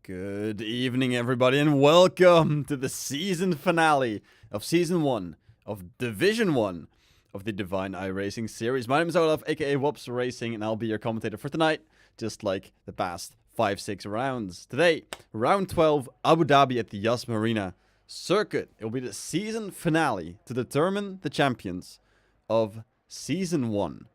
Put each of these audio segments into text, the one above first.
Good evening, everybody, and welcome to the season finale of Season 1 of Division 1 of the Divine iRacing series. My name is R12, aka Wops Racing, and I'll be your commentator for tonight, just like the past 5-6 rounds. Today, round 12, Abu Dhabi at the Yas Marina circuit. It will be the season finale to determine the champions of Season 1.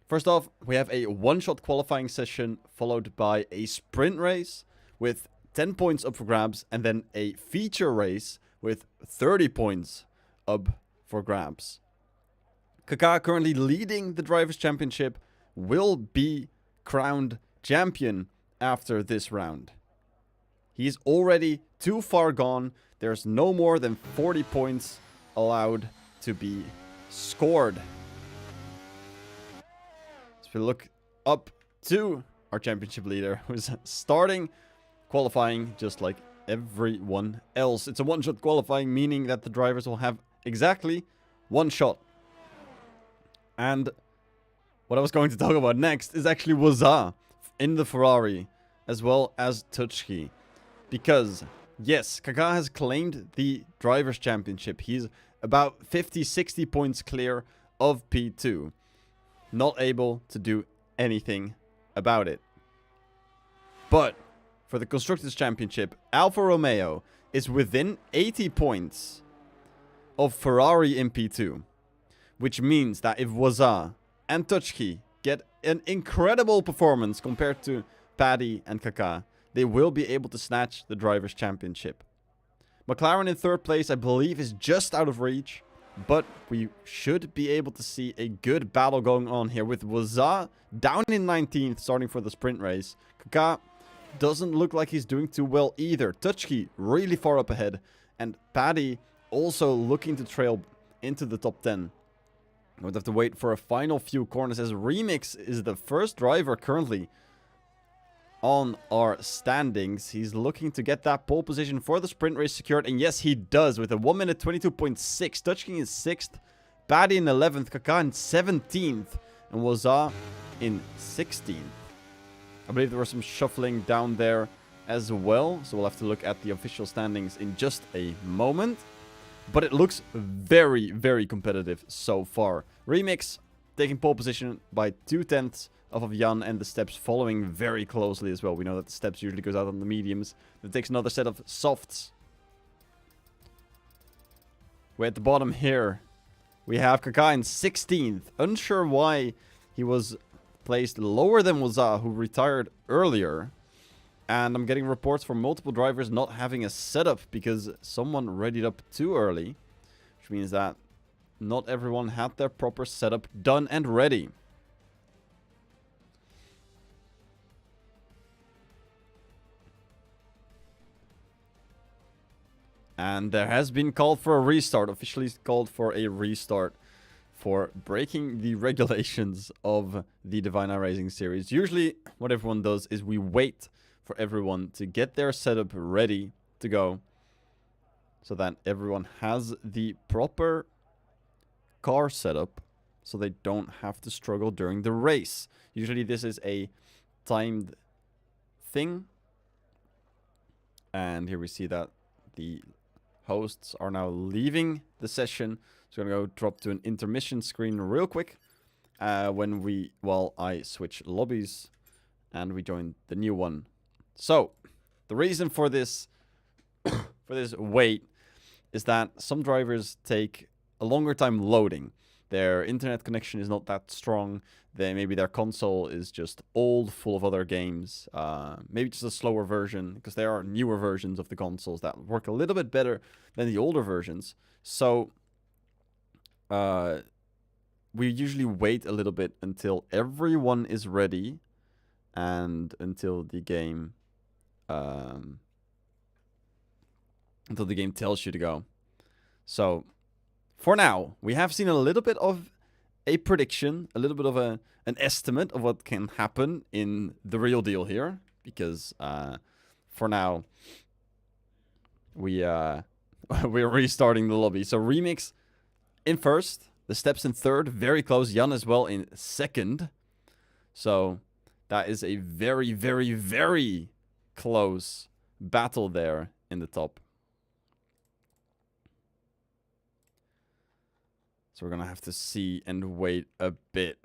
First off, we have a one-shot qualifying session, followed by a sprint race with 10 points up for grabs, and then a feature race with 30 points up for grabs. Kaká, currently leading the Drivers' Championship, will be crowned champion after this round. He's already too far gone. There's no more than 40 points allowed to be scored. So we look up to our championship leader, who's starting qualifying just like everyone else. It's a one-shot qualifying, meaning that the drivers will have exactly one shot. And what I was going to talk about next is actually Waza in the Ferrari, as well as Tuchki. Because, yes, Kaká has claimed the Drivers' Championship. He's about 50-60 points clear of P2. Not able to do anything about it. But for the Constructors' Championship, Alfa Romeo is within 80 points of Ferrari in P2. Which means that if Waza and Tuchki get an incredible performance compared to Paddy and Kaká, they will be able to snatch the Drivers' Championship. McLaren in third place, I believe, is just out of reach. But we should be able to see a good battle going on here with Waza down in 19th, starting for the sprint race. Kaká doesn't look like he's doing too well either. Tuchki really far up ahead. And Paddy also looking to trail into the top 10. We'll have to wait for a final few corners, as Remix is the first driver currently on our standings. He's looking to get that pole position for the sprint race secured. And yes, he does, with a 1 minute 22.6. Tuchki in 6th. Paddy in 11th. Kaká in 17th. And Waza in 16th. I believe there was some shuffling down there as well. So we'll have to look at the official standings in just a moment. But it looks very, very competitive so far. Remix taking pole position by 2/10 of Jan, and the steps following very closely as well. We know that the steps usually goes out on the mediums. That takes another set of softs. We're at the bottom here. We have Kaká in 16th. Unsure why he was placed lower than Waza, who retired earlier. And I'm getting reports from multiple drivers not having a setup because someone readied up too early. Which means that not everyone had their proper setup done and ready. And there has been called for a restart, officially called for a restart for breaking the regulations of the Divine iRacing series. Usually what everyone does is we wait for everyone to get their setup ready to go, so that everyone has the proper car setup, so they don't have to struggle during the race. Usually this is a timed thing. And here we see that the hosts are now leaving the session. So I'm going to go drop to an intermission screen real quick while I switch lobbies and we join the new one. So the reason for this wait is that some drivers take a longer time loading. Their internet connection is not that strong. Maybe their console is just old, full of other games. Maybe just a slower version, because there are newer versions of the consoles that work a little bit better than the older versions. So we usually wait a little bit until everyone is ready and until the game tells you to go. So for now, we have seen a little bit of a prediction, a little bit of an estimate of what can happen in the real deal here, because for now we're restarting the lobby. So Remix in first, the steps in third, very close. Jan as well in second. So that is a very, very, very close battle there in the top. So we're going to have to see and wait a bit.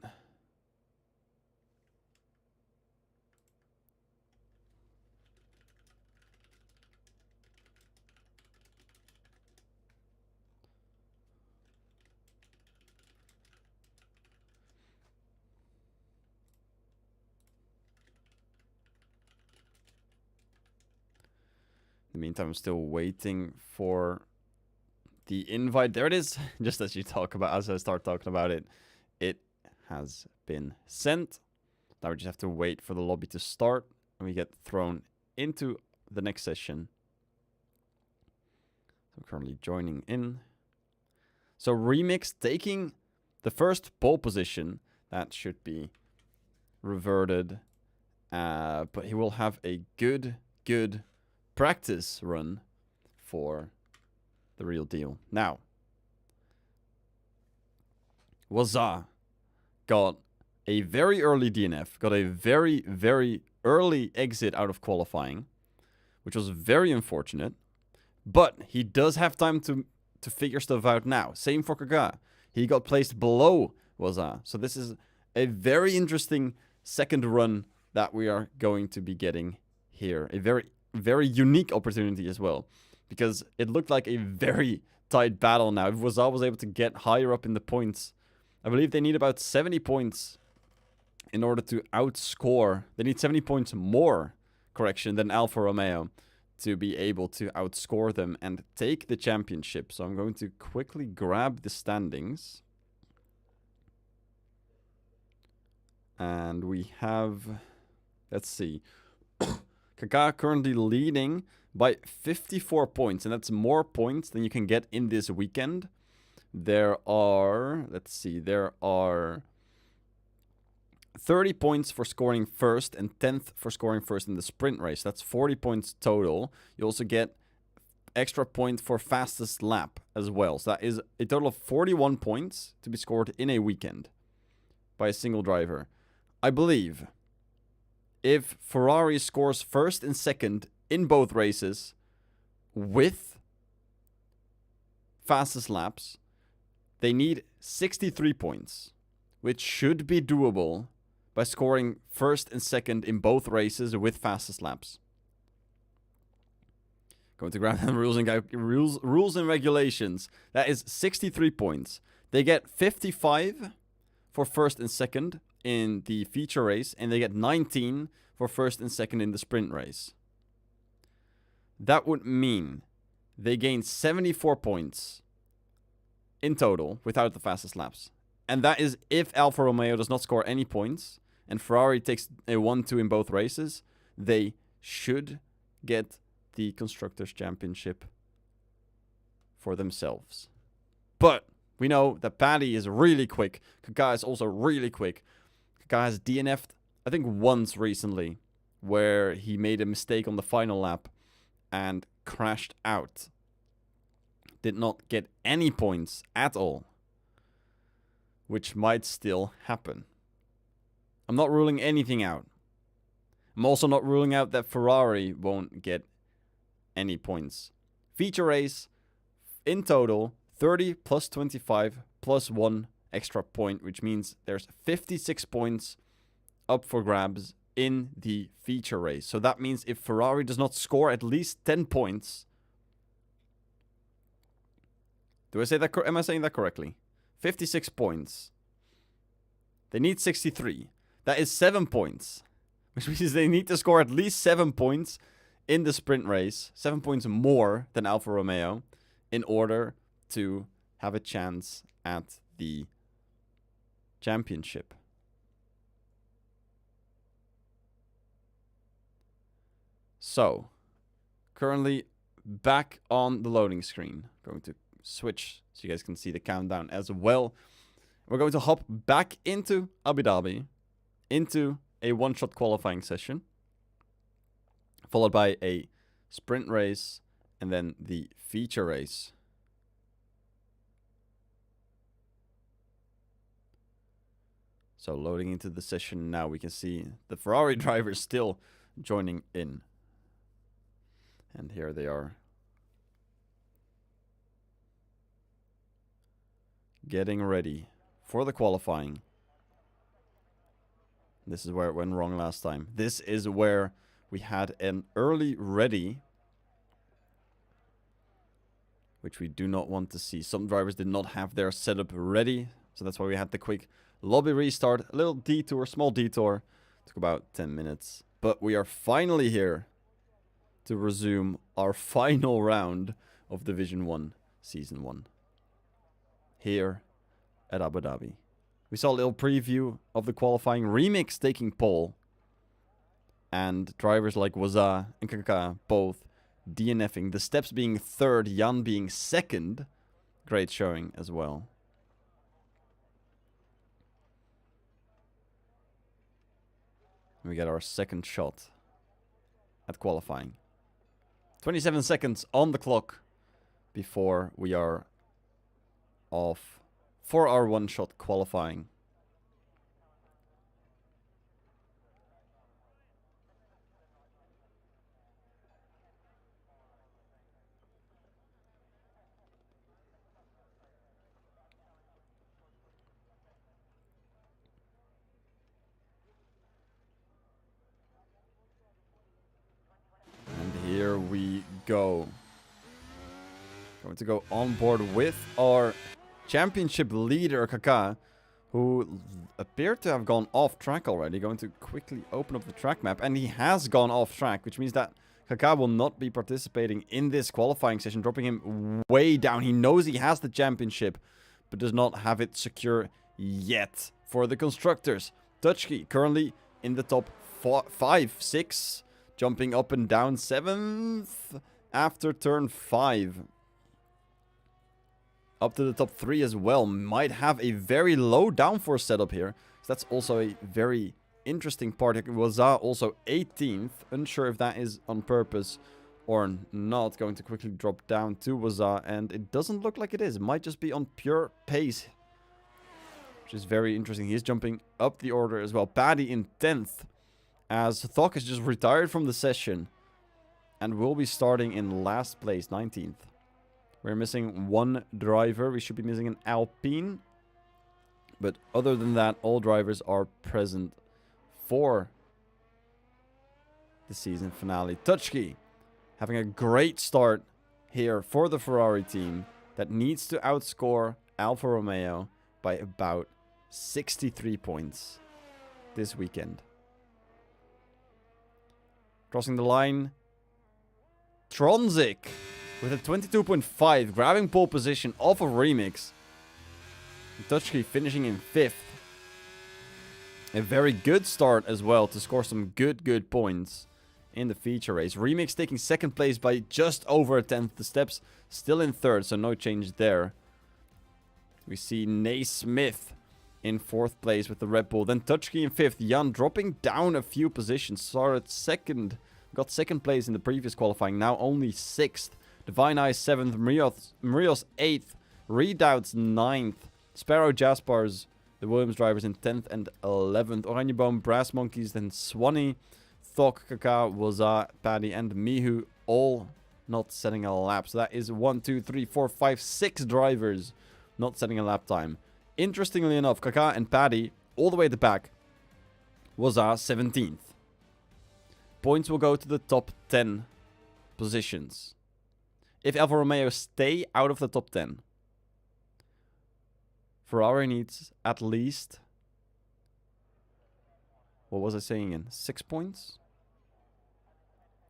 In the meantime, I'm still waiting for the invite. There it is. Just as I start talking about it, it has been sent. Now we just have to wait for the lobby to start, and we get thrown into the next session. So I'm currently joining in. So Remix taking the first pole position. That should be reverted. But he will have a good practice run for the real deal. Now, Waza got a very early DNF, got a very early exit out of qualifying, which was very unfortunate. But he does have time to figure stuff out now. Same for Kaga. He got placed below Waza. So this is a very interesting second run that we are going to be getting here. A very unique opportunity as well, because it looked like a very tight battle now. If Waza was able to get higher up in the points, I believe they need about 70 points in order to outscore. They need 70 points more, than Alfa Romeo to be able to outscore them and take the championship. So I'm going to quickly grab the standings. And we have, let's see, Kaká currently leading by 54 points, and that's more points than you can get in this weekend. There are, let's see, there are 30 points for scoring first and 10th for scoring first in the sprint race. That's 40 points total. You also get extra point for fastest lap as well. So that is a total of 41 points to be scored in a weekend by a single driver. I believe if Ferrari scores first and second in both races with fastest laps, they need 63 points, which should be doable by scoring first and second in both races with fastest laps. Going to grab them rules and regulations. That is 63 points. They get 55 for first and second in the feature race, and they get 19 for first and second in the sprint race. That would mean they gain 74 points in total without the fastest laps. And that is if Alfa Romeo does not score any points and Ferrari takes a 1-2 in both races, they should get the Constructors' Championship for themselves. But we know that Paddy is really quick. Kaká is also really quick. Kaká has DNF'd, I think, once recently, where he made a mistake on the final lap and crashed out. Did not get any points at all, which might still happen. I'm not ruling anything out. I'm also not ruling out that Ferrari won't get any points. Feature race, in total, 30 plus 25 plus 1 extra point, which means there's 56 points up for grabs in the feature race. So that means if Ferrari does not score at least 10 points... Do I say that? Am I saying that correctly? 56 points. They need 63. That is 7 points. Which means they need to score at least 7 points in the sprint race. 7 points more than Alfa Romeo in order to have a chance at the championship. So, currently back on the loading screen. Going to switch so you guys can see the countdown as well. We're going to hop back into Abu Dhabi, into a one-shot qualifying session, followed by a sprint race, and then the feature race. So loading into the session now, we can see the Ferrari drivers still joining in. And here they are. Getting ready for the qualifying. This is where it went wrong last time. This is where we had an early ready, which we do not want to see. Some drivers did not have their setup ready, so that's why we had the quick lobby restart. A little detour, small detour. Took about 10 minutes. But we are finally here to resume our final round of Division 1, Season 1. Here at Abu Dhabi. We saw a little preview of the qualifying. Remix taking pole. And drivers like Waza and Kaka both DNFing. The steps being third, Jan being second. Great showing as well. We get our second shot at qualifying. 27 seconds on the clock before we are off for our one-shot qualifying. And here we go. Going to go on board with our championship leader, Kaka, who appeared to have gone off track already. Going to quickly open up the track map. And he has gone off track, which means that Kaka will not be participating in this qualifying session, dropping him way down. He knows he has the championship, but does not have it secure yet for the constructors. Touchkey currently in the top 5, 6, jumping up and down 7th after turn 5. Up to the top 3 as well. Might have a very low downforce setup here. So that's also a very interesting part. Waza also 18th. Unsure if that is on purpose or not. Going to quickly drop down to Waza. And it doesn't look like it is. It might just be on pure pace. Which is very interesting. He's jumping up the order as well. Paddy in 10th. As Thok is just retired from the session. And will be starting in last place, 19th. We're missing one driver. We should be missing an Alpine. But other than that, all drivers are present for the season finale. Touchkey having a great start here for the Ferrari team that needs to outscore Alfa Romeo by about 63 points this weekend. Crossing the line, Tronzik with a 22.5, grabbing pole position off of Remix. Touchkey finishing in 5th. A very good start as well to score some good points in the feature race. Remix taking 2nd place by just over a 10th. The steps still in 3rd, so no change there. We see Naismith in 4th place with the Red Bull. Then Touchkey in 5th. Jan dropping down a few positions. Started 2nd. Got 2nd place in the previous qualifying. Now only 6th. Divine Eye 7th, Marios 8th, Redoubts 9th, Sparrow Jaspers, the Williams drivers in 10th and 11th, Oranjeboom, Brass Monkeys, then Swanee, Thok, Kaka, Waza, Paddy, and Mihu all not setting a lap. So that is 1, 2, 3, 4, 5, 6 drivers not setting a lap time. Interestingly enough, Kaka and Paddy all the way at the back. Waza 17th. Points will go to the top 10 positions. If Alfa Romeo stay out of the top 10, Ferrari needs at least, what was I saying again? 6 points?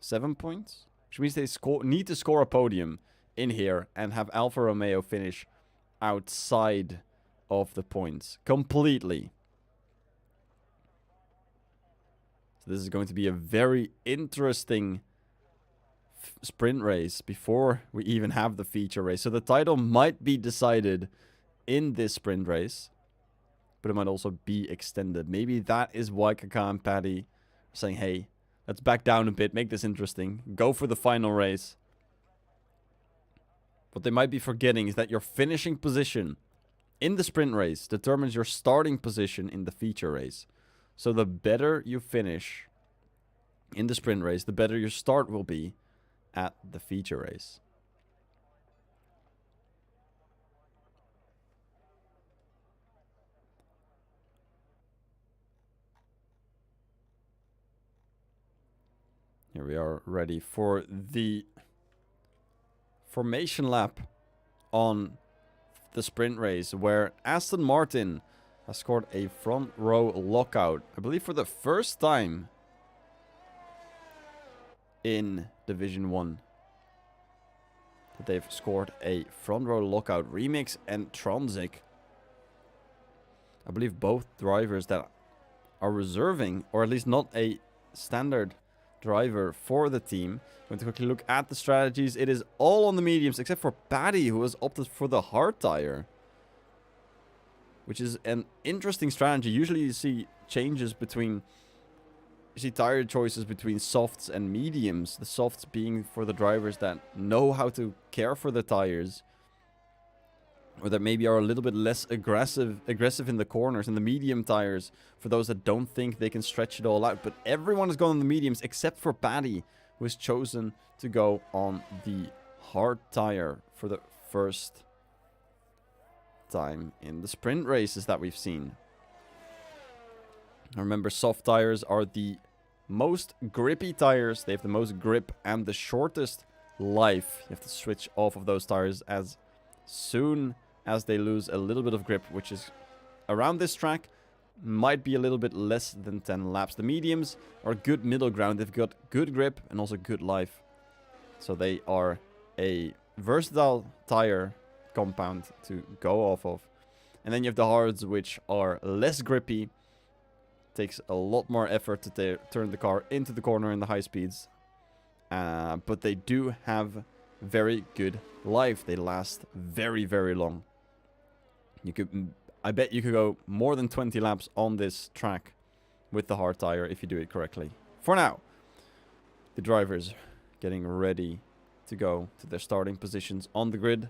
7 points? Which means they need to score a podium in here and have Alfa Romeo finish outside of the points completely. So this is going to be a very interesting sprint race before we even have the feature race. So the title might be decided in this sprint race, but it might also be extended. Maybe that is why Kaka and Paddy are saying, hey, let's back down a bit, make this interesting, go for the final race. What they might be forgetting is that your finishing position in the sprint race determines your starting position in the feature race. So the better you finish in the sprint race, the better your start will be. at the feature race. Here we are ready for the formation lap on the sprint race, where Aston Martin has scored a front row lockout, I believe for the first time in Division 1. That they've scored a front row lockout. Remix and Tronzik, I believe both drivers that are reserving, or at least not a standard driver for the team. Going to quickly look at the strategies. It is all on the mediums except for Paddy, who has opted for the hard tire, which is an interesting strategy. Usually you see changes between, you see tire choices between softs and mediums. The softs being for the drivers that know how to care for the tires, or that maybe are a little bit less aggressive in the corners, and the medium tires for those that don't think they can stretch it all out. But everyone is going on the mediums except for Paddy, who has chosen to go on the hard tire for the first time in the sprint races that we've seen. Remember, soft tires are the most grippy tires. They have the most grip and the shortest life. You have to switch off of those tires as soon as they lose a little bit of grip, which is around this track might be a little bit less than 10 laps. The mediums are good middle ground. They've got good grip and also good life, so they are a versatile tire compound to go off of. And then you have the hards, which are less grippy. Takes a lot more effort to turn the car into the corner in the high speeds, but they do have very good life. They last very, very long. I bet you could go more than 20 laps on this track with the hard tire if you do it correctly. For now, the drivers getting ready to go to their starting positions on the grid.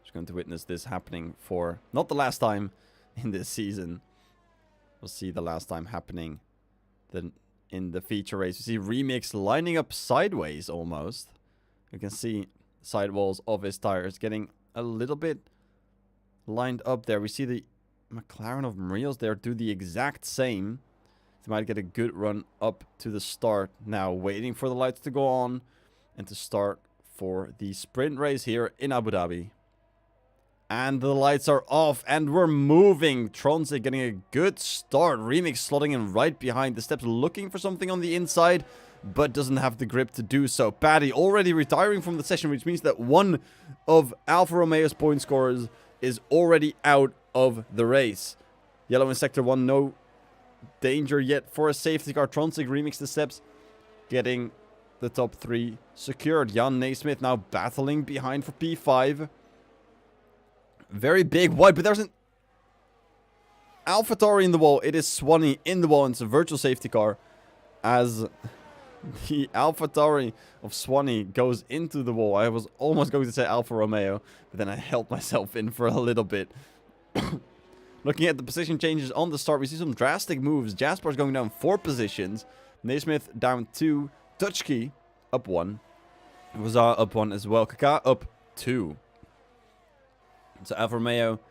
Just going to witness this happening for not the last time in this season. We'll see the last time happening then in the feature race. You see Remix lining up sideways almost. You can see sidewalls of his tires getting a little bit lined up there. We see the McLaren of Marios there do the exact same. They might get a good run up to the start. Now waiting for the lights to go on and to start for the sprint race here in Abu Dhabi. And the lights are off and we're moving. Tronzik getting a good start. Remix slotting in right behind the steps, looking for something on the inside, but doesn't have the grip to do so. Paddy already retiring from the session, which means that one of Alfa Romeo's point scorers is already out of the race. Yellow in Sector 1, no danger yet for a safety car. Tronzik Remix the steps, getting the top 3 secured. Jan Naismith now battling behind for P5. Very big wide, but there's an AlphaTauri in the wall. It is Swanee in the wall, and it's a virtual safety car as the AlphaTauri of Swanee goes into the wall. I was almost going to say Alfa Romeo, but then I held myself in for a little bit. Looking at the position changes on the start, we see some drastic moves. Jasper's going down 4 positions. Naismith down 2. Touchkey up 1. Wazar up 1 as well. Kaka up 2. So Alfa Romeo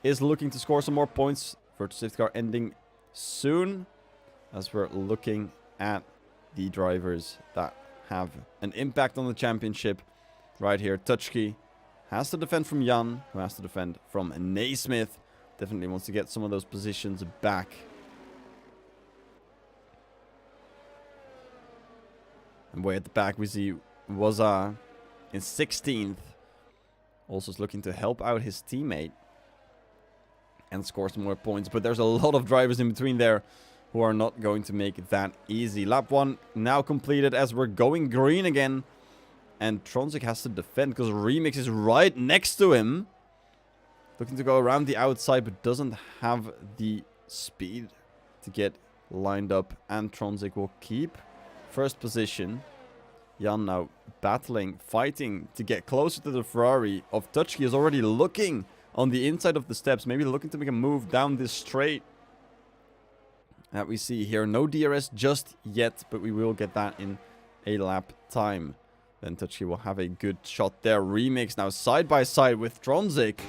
is looking to score some more points. Virtual safety car ending soon, as we're looking at the drivers that have an impact on the championship. Right here, Touchkey has to defend from Jan, who has to defend from Naismith. Definitely wants to get some of those positions back. And way at the back we see Waza in 16th. Also is looking to help out his teammate and score some more points. But there's a lot of drivers in between there who are not going to make that easy. Lap 1 now completed as we're going green again. And Tronzik has to defend because Remix is right next to him. Looking to go around the outside, but doesn't have the speed to get lined up. And Tronzik will keep first position. Jan now battling, fighting to get closer to the Ferrari of Touchkey. Is already looking on the inside of the steps. Maybe looking to make a move down this straight that we see here. No DRS just yet, but we will get that in a lap time. Then Touchy will have a good shot there. Remix now side by side with Tronzik.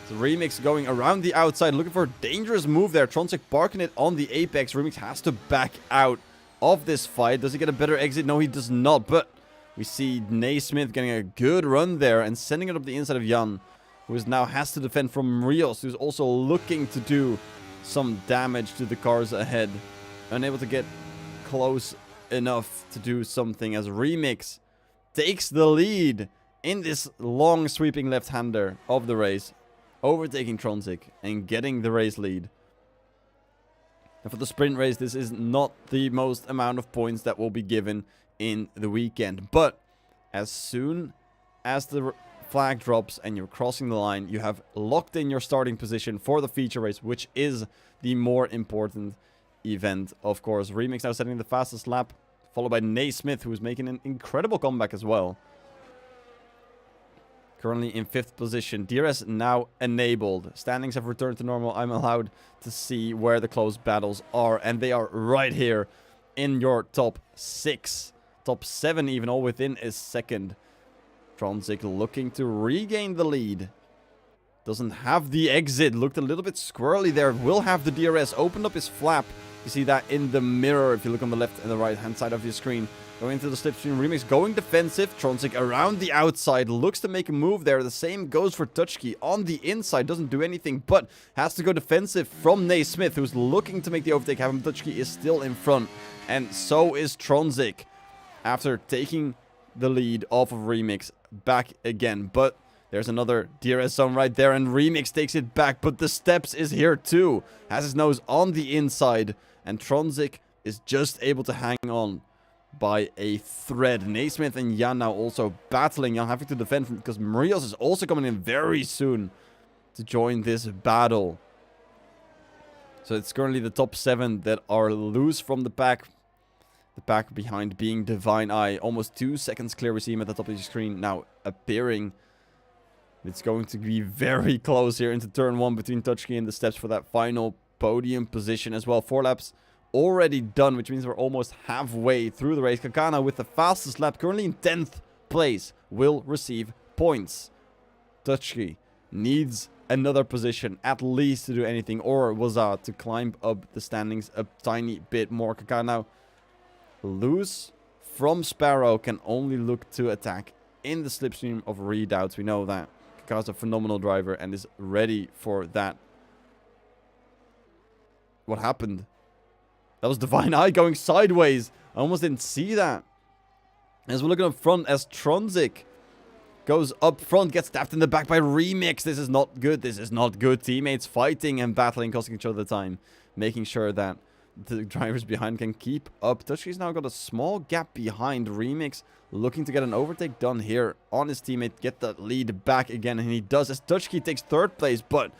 So Remix going around the outside, looking for a dangerous move there. Tronzik parking it on the apex. Remix has to back out of this fight. Does he get a better exit? No, he does not. But we see Naismith getting a good run there and sending it up the inside of Jan, who now has to defend from Rios, who's also looking to do some damage to the cars ahead. Unable to get close enough to do something as Remix takes the lead in this long sweeping left-hander of the race, overtaking Tronzik and getting the race lead. And for the sprint race, this is not the most amount of points that will be given in the weekend. But as soon as the flag drops and you're crossing the line, you have locked in your starting position for the feature race, which is the more important event, of course. Remix now setting the fastest lap, followed by Naismith, who's making an incredible comeback as well. Currently in 5th position. DRS now enabled. Standings have returned to normal. I'm allowed to see where the close battles are. And they are right here in your top 6. Top 7 even, all within a second. Tronzik looking to regain the lead. Doesn't have the exit. Looked a little bit squirrely there. Will have the DRS. Opened up his flap. You see that in the mirror if you look on the left and the right hand side of your screen. Going into the slipstream. Remix going defensive. Tronzik around the outside. Looks to make a move there. The same goes for Touchkey on the inside. Doesn't do anything, but has to go defensive from Naismith, who's looking to make the overtake. Having Touchkey is still in front. And so is Tronzik, after taking the lead off of Remix back again. But there's another DRS zone right there, and Remix takes it back. But the steps is here too. Has his nose on the inside. And Tronzik is just able to hang on by a thread. Naismith and Jan now also battling. Jan having to defend because Marios is also coming in very soon to join this battle. So it's currently the top 7 that are loose from the pack. The pack behind being Divine Eye. Almost 2 seconds clear. We see him at the top of the screen now appearing. It's going to be very close here into turn 1 between Touchkey and the steps for that final podium position as well. 4 laps already done, which means we're almost halfway through the race. Kakana with the fastest lap, currently in 10th place, will receive points. Touchkey needs another position at least to do anything, or Waza to climb up the standings a tiny bit more. Kakana loose from Sparrow, can only look to attack in the slipstream of Redoubts. We know that Kakana's a phenomenal driver and is ready for that. What happened? That was Divine Eye going sideways. I almost didn't see that. As we're looking up front, as Tronzik goes up front, gets stabbed in the back by Remix. This is not good. This is not good. Teammates fighting and battling, costing each other time. Making sure that the drivers behind can keep up. Touchkey's now got a small gap behind Remix. Looking to get an overtake done here on his teammate. Get that lead back again. And he does, as Touchkey takes 3rd place. But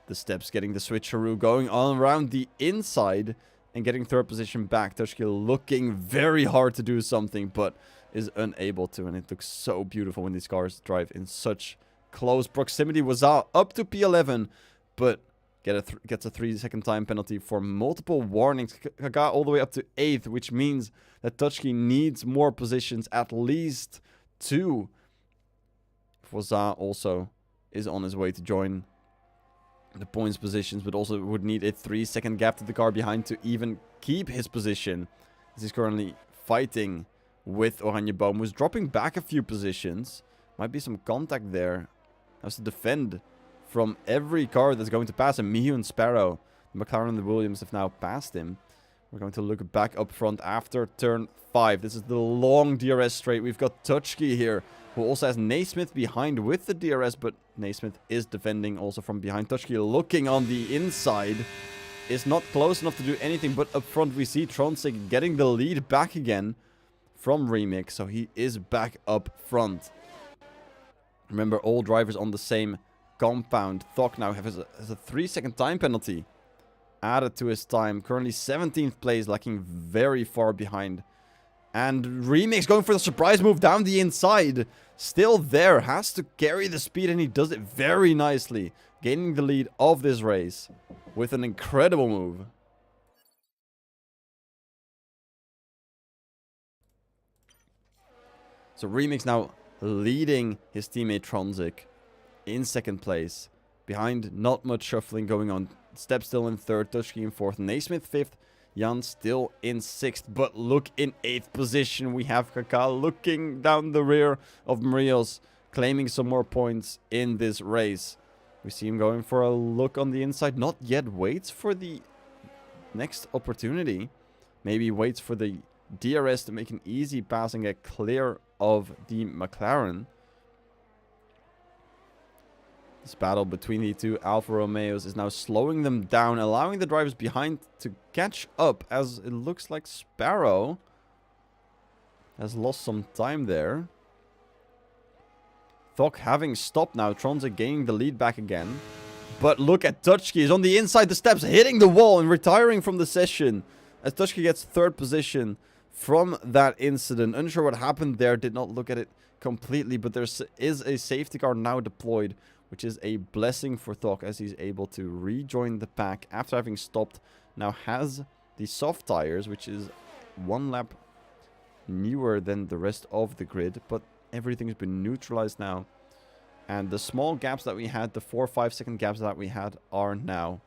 the steps getting the switcheroo going on around the inside. And getting 3rd position back. Touchkey looking very hard to do something, but is unable to. And it looks so beautiful when these cars drive in such close proximity. Was up to P11, but gets a 3-second time penalty for multiple warnings. Kaga all the way up to 8th, which means that Touchkey needs more positions, at least 2. Waza also is on his way to join the points positions, but also would need a 3-second gap to the car behind to even keep his position. As he's currently fighting with Oranjeboom, who's dropping back a few positions. Might be some contact there. Has to defend from every car that's going to pass him. Miyu and Sparrow, the McLaren and the Williams have now passed him. We're going to look back up front after turn 5. This is the long DRS straight. We've got Touchkey here, who also has Naismith behind with the DRS, but Naismith is defending also from behind. Touchkey looking on the inside. Is not close enough to do anything, but up front we see Tronzik getting the lead back again from Remix, so he is back up front. Remember, all drivers on the same compound. Thok now has a 3-second time penalty added to his time. Currently 17th place, lacking very far behind. And Remix going for the surprise move down the inside. Still there, has to carry the speed, and he does it very nicely. Gaining the lead of this race with an incredible move. So Remix now leading his teammate Tronzik in second place. Behind, not much shuffling going on. Step still in third, Dutchkey in fourth, Naismith fifth, Jan still in sixth. But look, in eighth position, we have Kaká looking down the rear of Marios, claiming some more points in this race. We see him going for a look on the inside. Not yet, waits for the next opportunity. Maybe waits for the DRS to make an easy pass and get clear of the McLaren. This battle between the two Alfa Romeos is now slowing them down, allowing the drivers behind to catch up, as it looks like Sparrow has lost some time there. Thok having stopped now, Tronzik gaining the lead back again. But look at Dutchkey, is on the inside the steps, hitting the wall and retiring from the session. As Dutchkey gets third position from that incident. Unsure what happened there, did not look at it completely, but there is a safety car now deployed, which is a blessing for Thok as he's able to rejoin the pack after having stopped. Now has the soft tires, which is one lap newer than the rest of the grid, but everything's been neutralized now. And the small gaps that we had, the 4-5 second gaps that we had, are now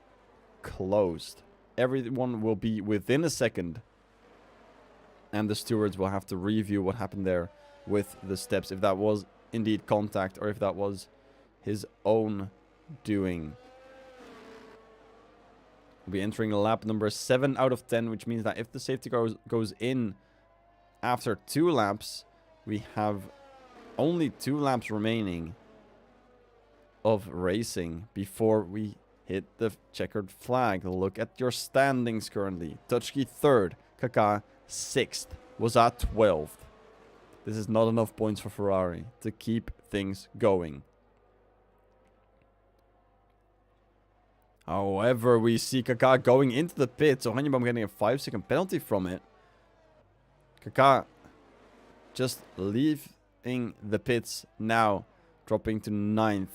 closed. Everyone will be within a second. And the stewards will have to review what happened there with the steps, if that was indeed contact or if that was his own doing. We'll be entering lap number 7 out of 10, which means that if the safety car goes in after 2 laps, we have only 2 laps remaining of racing before we hit the checkered flag. Look at your standings currently. Dutchkey 3rd, Kaká 6th, Wazza 12th. This is not enough points for Ferrari to keep things going. However, we see Kaká going into the pit, so Hanjebom getting a 5-second penalty from it. Kaká just leaving the pits now, dropping to 9th.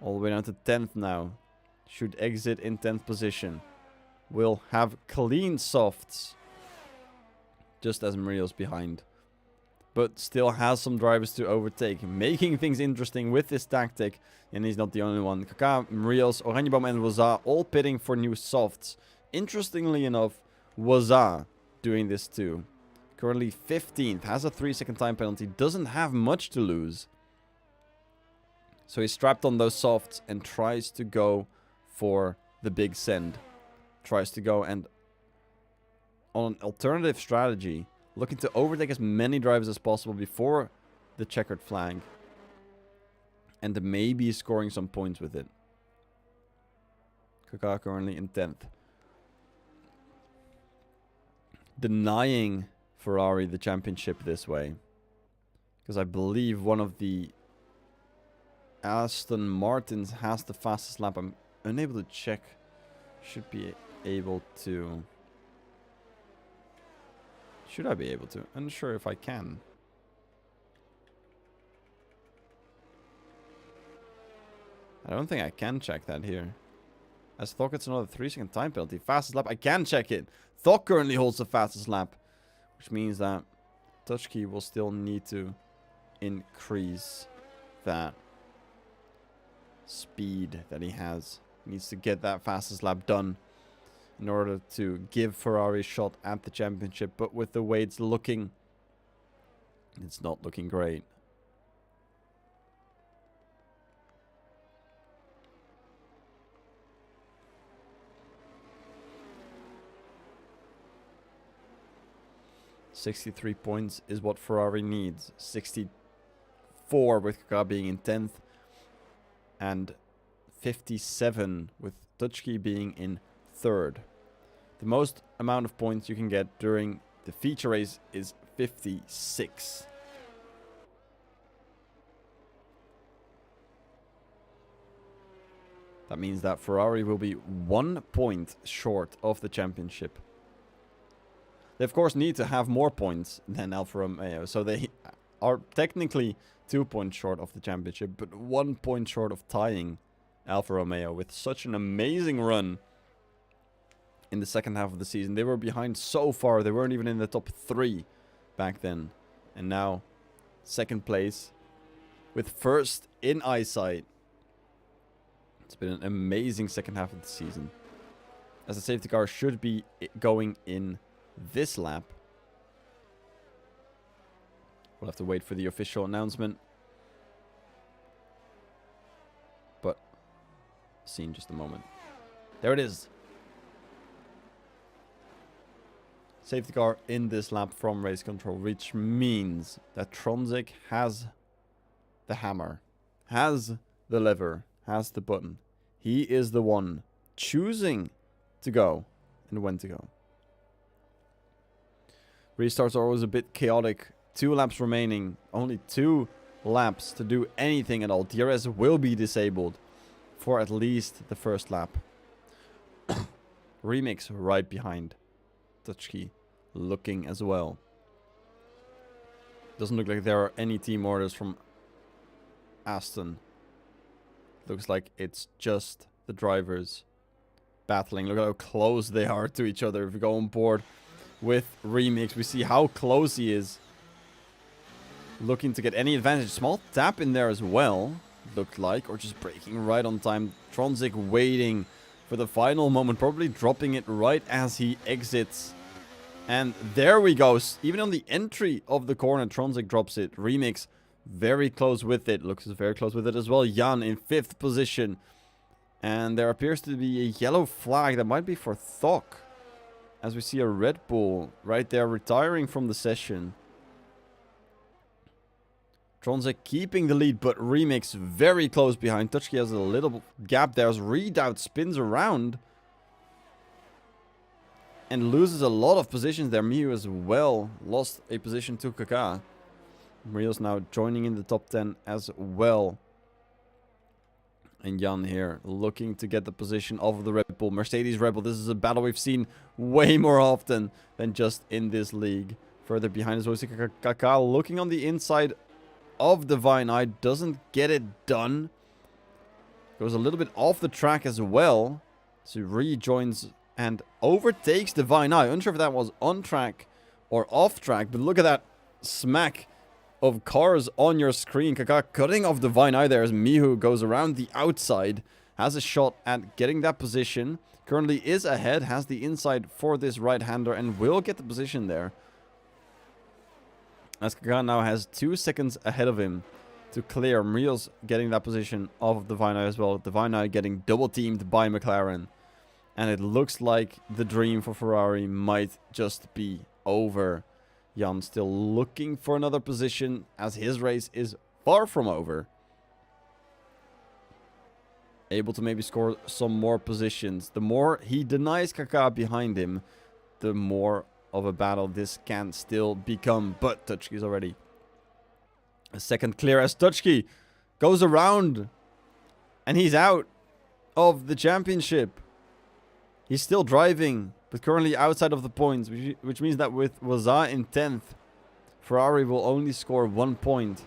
All the way down to 10th now. Should exit in 10th position. Will have clean softs, just as Marios behind. But still has some drivers to overtake, making things interesting with this tactic. And he's not the only one. Kaká, Marios, Oranjeboom and Wazza all pitting for new softs. Interestingly enough, Wazza doing this too. Currently 15th, has a 3-second time penalty, doesn't have much to lose. So he's strapped on those softs and tries to go for the big send. Tries to go and on an alternative strategy, looking to overtake as many drivers as possible before the checkered flag. And maybe scoring some points with it. Kaká currently in 10th. Denying Ferrari the championship this way. Because I believe one of the Aston Martins has the fastest lap. I'm unable to check. Should be able to. Should I be able to? Unsure if I can. I don't think I can check that here. As Thok gets another 3-second time penalty. Fastest lap. I can check it. Thok currently holds the fastest lap. Which means that Dutchkey will still need to increase that speed that he has. He needs to get that fastest lap done in order to give Ferrari a shot at the championship. But with the way it's looking, it's not looking great. .63 points is what Ferrari needs. 64 with Kaká being in 10th. And 57 with Dutchkey being in 3rd. The most amount of points you can get during the feature race is 56. That means that Ferrari will be 1 point short of the championship. They of course need to have more points than Alfa Romeo, so they are technically 2 points short of the championship, but 1 point short of tying Alfa Romeo with such an amazing run in the second half of the season. They were behind so far, they weren't even in the top 3 back then. And now, second place with first in eyesight. It's been an amazing second half of the season. As the safety car should be going in this lap. We'll have to wait for the official announcement. But, see in just a moment. There it is. Safety car in this lap from race control, which means that Tronzik has the hammer, has the lever, has the button. He is the one choosing to go and when to go. Restarts are always a bit chaotic. 2 laps remaining, only 2 laps to do anything at all. DRS will be disabled for at least the first lap. Remix right behind Touchkey, looking as well. Doesn't look like there are any team orders from Aston. Looks like it's just the drivers battling. Look at how close they are to each other. If we go on board with Remix, we see how close he is. Looking to get any advantage. Small tap in there as well, looked like. Or just braking right on time. Tronzik waiting for the final moment. Probably dropping it right as he exits. And there we go. Even on the entry of the corner, Tronzik drops it. Remix very close with it. Looks very close with it as well. Jan in 5th position. And there appears to be a yellow flag that might be for Thok. As we see a Red Bull right there retiring from the session. Tronzik keeping the lead, but Remix very close behind. Touchkey has a little gap there as Redoubt spins around. And loses a lot of positions there. Miu as well lost a position to Kaka. Rio's now joining in the top 10 as well. And Jan here looking to get the position of the Red Bull. Mercedes Red Bull. This is a battle we've seen way more often than just in this league. Further behind is Osi Kaka looking on the inside of Divine Eye. Doesn't get it done. Goes a little bit off the track as well. So rejoins and overtakes Divine Eye. Unsure if that was on track or off track. But look at that smack of cars on your screen. Kaka cutting off Divine Eye there as Mihu goes around the outside. Has a shot at getting that position. Currently is ahead. Has the inside for this right-hander and will get the position there. As Kaka now has 2 seconds ahead of him to clear. Mriel's getting that position of Divine Eye as well. Divine Eye getting double teamed by McLaren. And it looks like the dream for Ferrari might just be over. Jan still looking for another position as his race is far from over. Able to maybe score some more positions. The more he denies Kaka behind him, the more of a battle this can still become. But Touchkey's already a second clear as Touchkey goes around. And he's out of the championship. He's still driving, but currently outside of the points, which means that with Waza in 10th, Ferrari will only score 1 point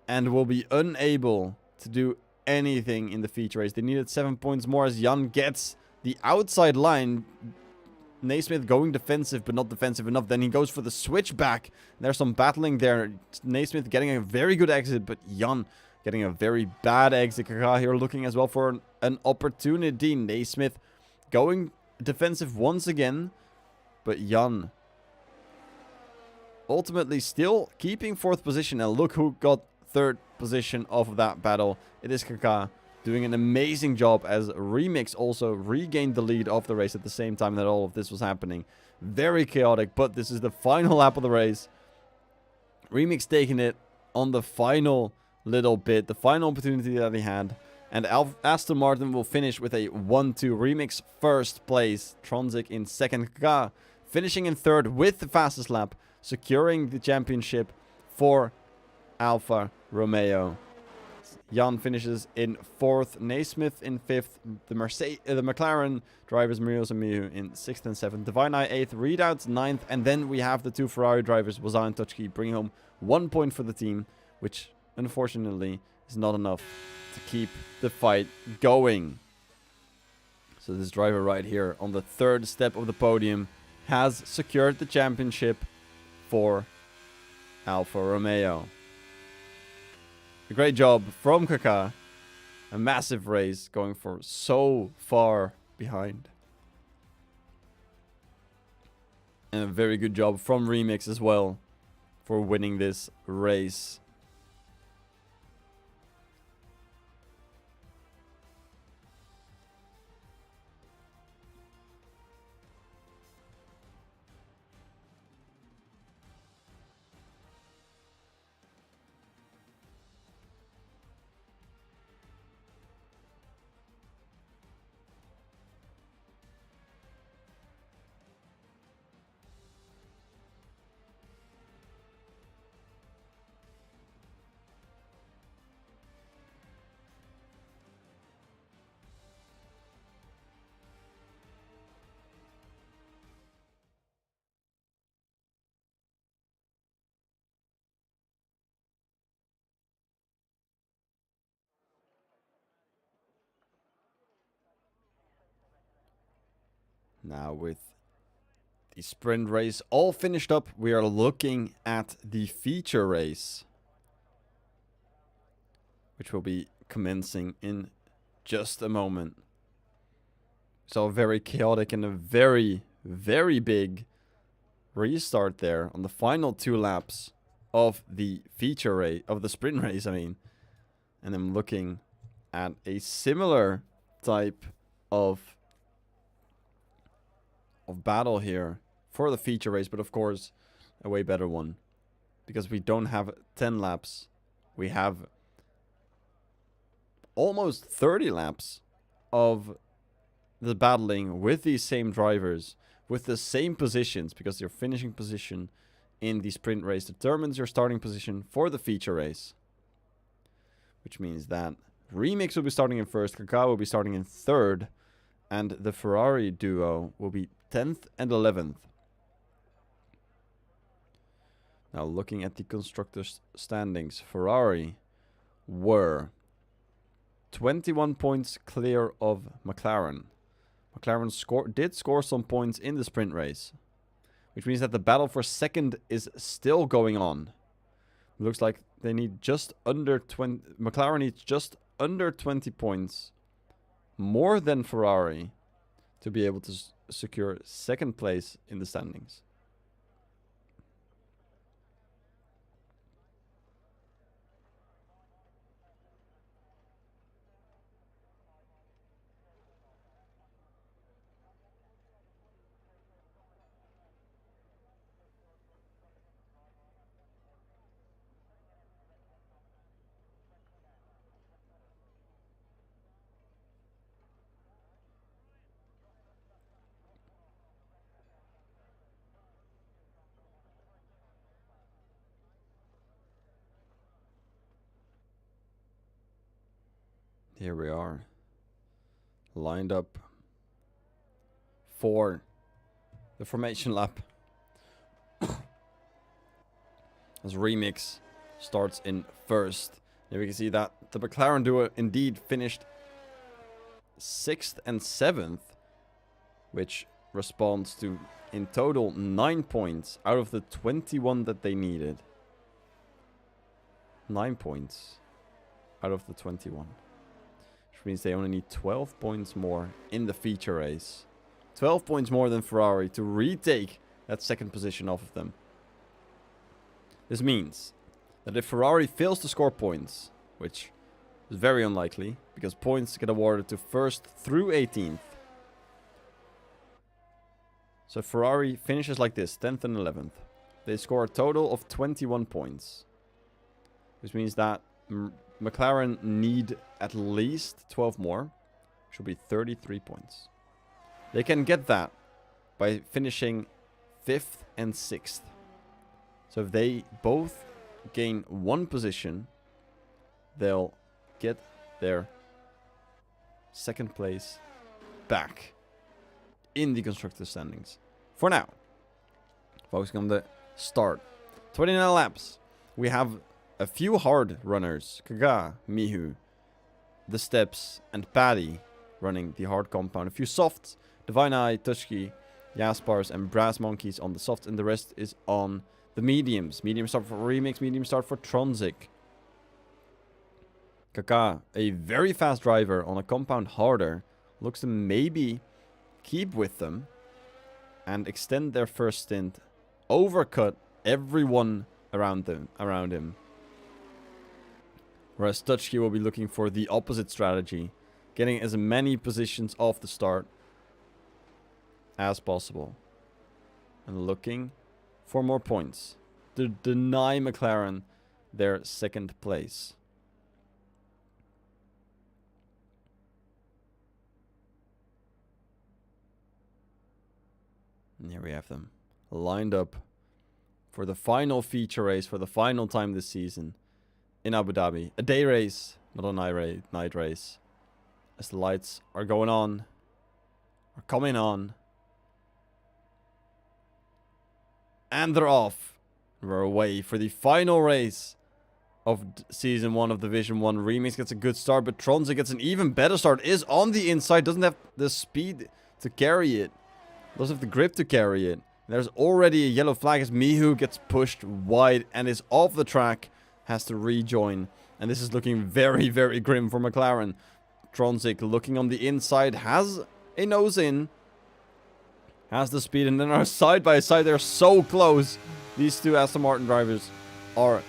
and will be unable to do anything in the feature race. They needed 7 points more as Jan gets the outside line. Naismith going defensive, but not defensive enough. Then he goes for the switchback. There's some battling there. Naismith getting a very good exit, but Jan getting a very bad exit. Kaka here looking as well for an opportunity. Naismith going defensive once again. But Jan ultimately still keeping 4th position. And look who got 3rd position of that battle. It is Kaka doing an amazing job as Remix also regained the lead of the race at the same time that all of this was happening. Very chaotic, but this is the final lap of the race. Remix taking it on the final little bit, the final opportunity that he had. And Aston Martin will finish with a 1-2. Remix 1st place, Tronzik in 2nd, Kaka finishing in 3rd with the fastest lap, securing the championship for Alfa Romeo. Jan finishes in 4th, Naismith in 5th, the McLaren drivers Murios and Miu in 6th and 7th, Divine Eye 8th, Redoubts 9th, and then we have the 2 Ferrari drivers, Waza and Touchkey, bringing home 1 point for the team, which unfortunately is not enough to keep the fight going. So this driver right here on the 3rd step of the podium has secured the championship for Alfa Romeo. A great job from Kaká. A massive race going for so far behind. And a very good job from Remix as well for winning this race. Now with the sprint race all finished up, we are looking at the feature race, which will be commencing in just a moment. So very chaotic and a very, very big restart there on the final 2 laps of the feature race, of the sprint race, I mean. And I'm looking at a similar type of battle here for the feature race, but of course a way better one, because we don't have 10 laps. We have almost 30 laps of the battling with these same drivers, with the same positions, because your finishing position in the sprint race determines your starting position for the feature race. Which means that Remix will be starting in first, Kaká will be starting in third, and the Ferrari duo will be 10th and 11th. Now looking at the constructors' standings, Ferrari were 21 points clear of McLaren. McLaren did score some points in the sprint race, which means that the battle for second is still going on. It looks like they need just under 20. McLaren needs just under 20 points more than Ferrari to be able to secure second place in the standings. Here we are, lined up for the formation lap. As Remix starts in first. Here we can see that the McLaren duo indeed finished 6th and 7th, which responds to in total 9 points out of the 21 that they needed. 9 points out of the 21. Which means they only need 12 points more in the feature race. 12 points more than Ferrari to retake that second position off of them. This means that if Ferrari fails to score points, which is very unlikely, because points get awarded to 1st through 18th. So Ferrari finishes like this, 10th and 11th. They score a total of 21 points. Which means that McLaren need at least 12 more, which will be 33 points. They can get that by finishing 5th and 6th. So if they both gain 1 position, they'll get their second place back in the constructor standings. For now, focusing on the start. 29 laps. We have a few hard runners. Kaká, Mihu, the Steps, and Paddy running the hard compound. A few softs. Divine Eye, Tushki, Jaspars, and Brass Monkeys on the soft. And the rest is on the mediums. Medium start for Remix, medium start for Tronzik. Kaka, a very fast driver on a compound harder, looks to maybe keep with them and extend their first stint, overcut everyone around him. Whereas Tutchki will be looking for the opposite strategy, getting as many positions off the start as possible and looking for more points to deny McLaren their second place. And here we have them lined up for the final feature race for the final time this season in Abu Dhabi. A day race, not a night race. As the lights are going on, are coming on. And they're off. We're away for the final race of Season 1 of Division 1. Remix gets a good start, but Tronzik gets an even better start. Is on the inside, doesn't have the speed to carry it. Doesn't have the grip to carry it. There's already a yellow flag as Mihu gets pushed wide and is off the track. Has to rejoin. And this is looking very, very grim for McLaren. Tronzik looking on the inside. Has a nose in. Has the speed. And then are side by side. They're so close. These two Aston Martin drivers are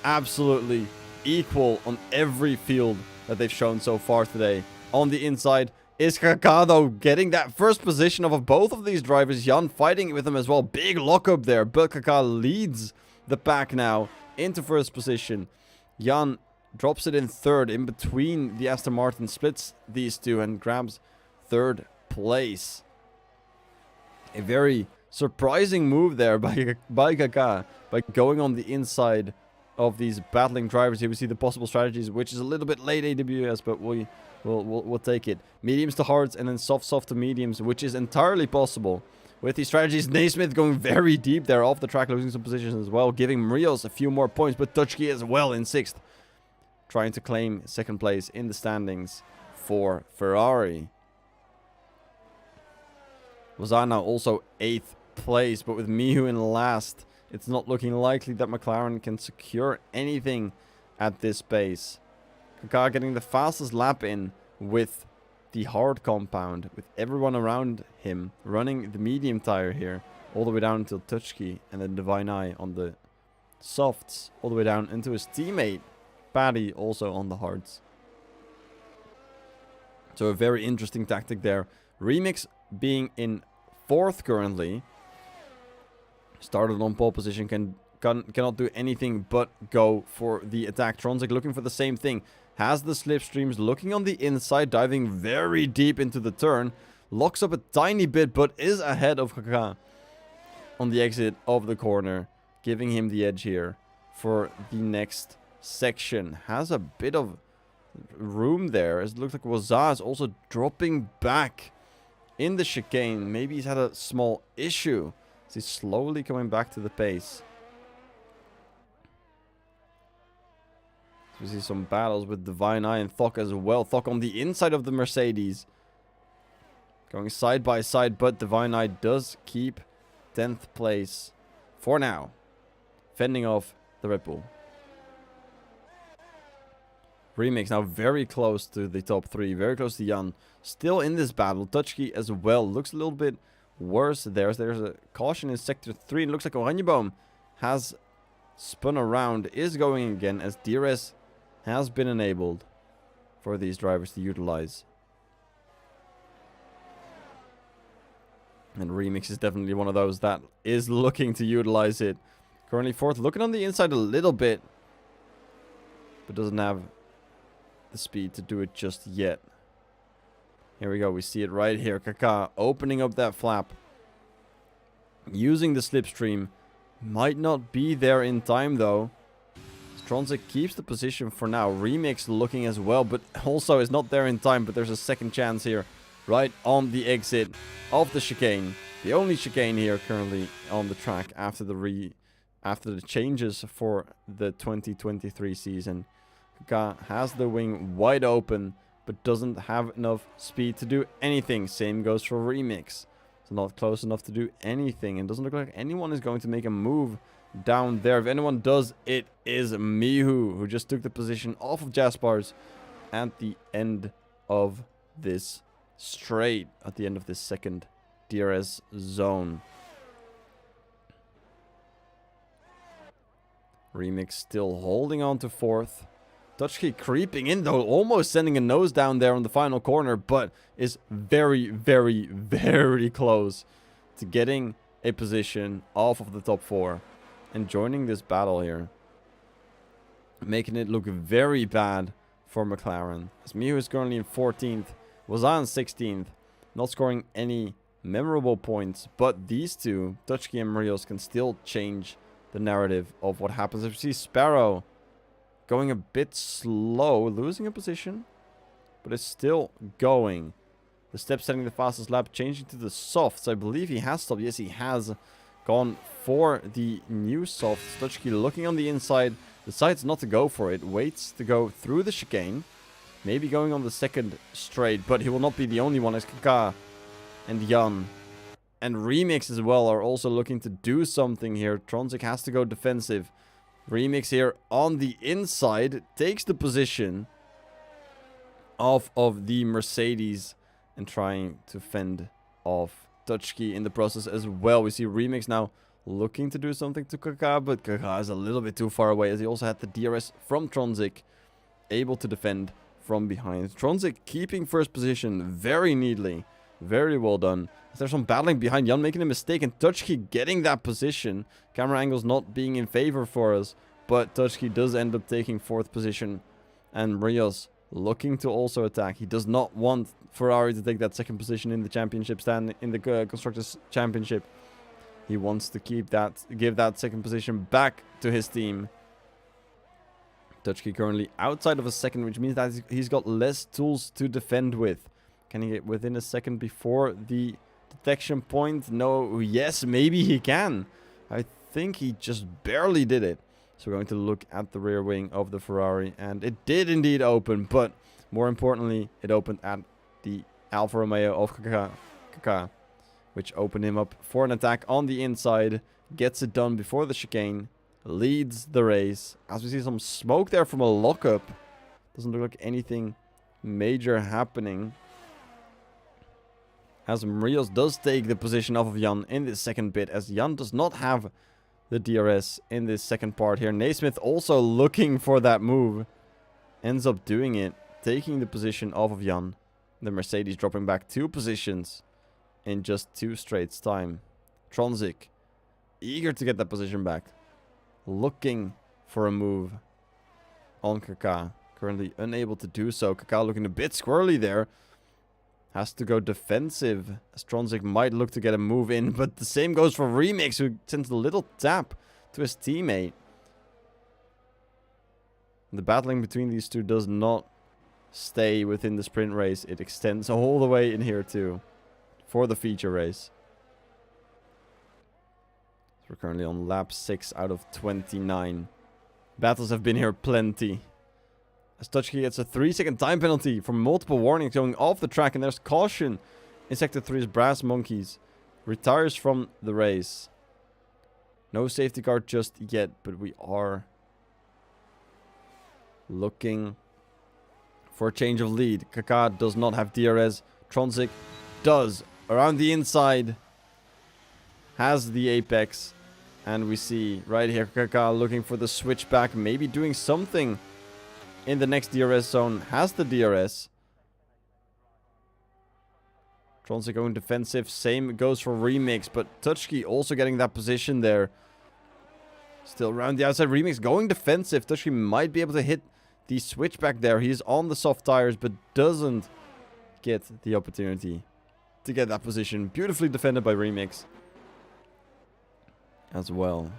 absolutely equal on every field that they've shown so far today. On the inside is Kakado getting that first position of both of these drivers. Jan fighting with him as well. Big lockup there. But Kakado leads the pack now into first position. Jan drops it in third in between the Aston Martin. Splits these two and grabs third place. A very surprising move there by Kaka. By going on the inside of these battling drivers. Here we see the possible strategies, which is a little bit late AWS, but we'll take it. Mediums to hards and then soft to mediums, which is entirely possible. With these strategies, Naismith going very deep there off the track, losing some positions as well, giving Rios a few more points, but Tutchki as well in 6th. Trying to claim second place in the standings for Ferrari. Lozano also 8th place, but with Mihu in last, it's not looking likely that McLaren can secure anything at this pace. Kaka getting the fastest lap in with the hard compound, with everyone around him running the medium tire here, all the way down until Tutchki, and then Divine Eye on the softs, all the way down into his teammate, Paddy, also on the hards. So a very interesting tactic there. Remix being in 4th currently, started on pole position, cannot do anything but go for the attack. Tronzik looking for the same thing. Has the slipstreams, looking on the inside, diving very deep into the turn. Locks up a tiny bit, but is ahead of Kaka on the exit of the corner, giving him the edge here for the next section. Has a bit of room there, as it looks like Waza is also dropping back in the chicane. Maybe he's had a small issue. So he's slowly coming back to the pace. We see some battles with Divine Eye and Thok as well. Thok on the inside of the Mercedes. Going side by side, but Divine Eye does keep 10th place for now. Fending off the Red Bull. Remix now very close to the top 3. Very close to Jan. Still in this battle. Tutchki as well. Looks a little bit worse there. There's a caution in sector 3. It looks like Oranjeboom has spun around. Is going again as DRS has been enabled for these drivers to utilize. And Remix is definitely one of those that is looking to utilize it. Currently 4th. Looking on the inside a little bit, but doesn't have the speed to do it just yet. Here we go. We see it right here. Kaka opening up that flap. Using the slipstream. Might not be there in time though. Tronzik keeps the position for now. Remix looking as well, but also is not there in time. But there's a second chance here. Right on the exit of the chicane. The only chicane here currently on the track after the changes for the 2023 season. Kaka has the wing wide open, but doesn't have enough speed to do anything. Same goes for Remix. So not close enough to do anything, and doesn't look like anyone is going to make a move down there. If anyone does, it is Mihu, who just took the position off of Jaspars at the end of this straight, at the end of this second DRS zone. Remix still holding on to fourth. Dutchkey creeping in though, almost sending a nose down there on the final corner, but is very, very, very close to getting a position off of the top 4 and joining this battle here. Making it look very bad for McLaren. As Miu is currently in 14th, was on 16th, not scoring any memorable points, but these two, Dutchkey and Marios, can still change the narrative of what happens. If you see Sparrow going a bit slow, losing a position, but it's still going. The step setting the fastest lap, changing to the softs. I believe he has stopped. Yes, he has gone for the new softs. Dutchkey looking on the inside, decides not to go for it, waits to go through the chicane. Maybe going on the second straight, but he will not be the only one, as Kaka and Jan and Remix as well are also looking to do something here. Tronzik has to go defensive. Remix here on the inside takes the position off of the Mercedes and trying to fend off Dutchkey in the process as well. We see Remix now looking to do something to Kaka, but Kaka is a little bit too far away as he also had the DRS from Tronzik, able to defend from behind. Tronzik keeping first position very neatly. Very well done. There's some battling behind. Jan making a mistake and Dutchkey getting that position. Camera angles not being in favor for us, but Dutchkey does end up taking fourth position. And Rios looking to also attack. He does not want Ferrari to take that second position in the championship stand, in the Constructors' Championship. He wants to keep that, give that second position back to his team. Dutchkey currently outside of a second, which means that he's got less tools to defend with. Can he get within a second before the detection point? No. Yes, maybe he can. I think he just barely did it. So we're going to look at the rear wing of the Ferrari. And it did indeed open. But more importantly, it opened at the Alfa Romeo of Kaka, which opened him up for an attack on the inside. Gets it done before the chicane. Leads the race. As we see some smoke there from a lockup. Doesn't look like anything major happening. As Marios does take the position off of Jan in this second bit, as Jan does not have the DRS in this second part here. Naismith also looking for that move. Ends up doing it, taking the position off of Jan. The Mercedes dropping back 2 positions in just 2 straights time. Tronzik, eager to get that position back. Looking for a move on Kaka. Currently unable to do so. Kaka looking a bit squirrely there. Has to go defensive, as Tronzik might look to get a move in, but the same goes for Remix, who sends a little tap to his teammate. The battling between these two does not stay within the sprint race. It extends all the way in here too, for the feature race. So we're currently on lap 6 out of 29. Battles have been here plenty. As Dutchkey gets a 3-second time penalty for multiple warnings going off the track, and there's caution in Sector 3's Brass Monkeys. Retires from the race. No safety car just yet, but we are looking for a change of lead. Kaka does not have DRS. Tronzik does. Around the inside. Has the apex. And we see right here Kaka looking for the switchback. Maybe doing something in the next DRS zone. Has the DRS. Tronzik going defensive. Same goes for Remix. But Dutchkey also getting that position there. Still around the outside. Remix going defensive. Dutchkey might be able to hit the switchback there. He's on the soft tires, but doesn't get the opportunity to get that position. Beautifully defended by Remix as well.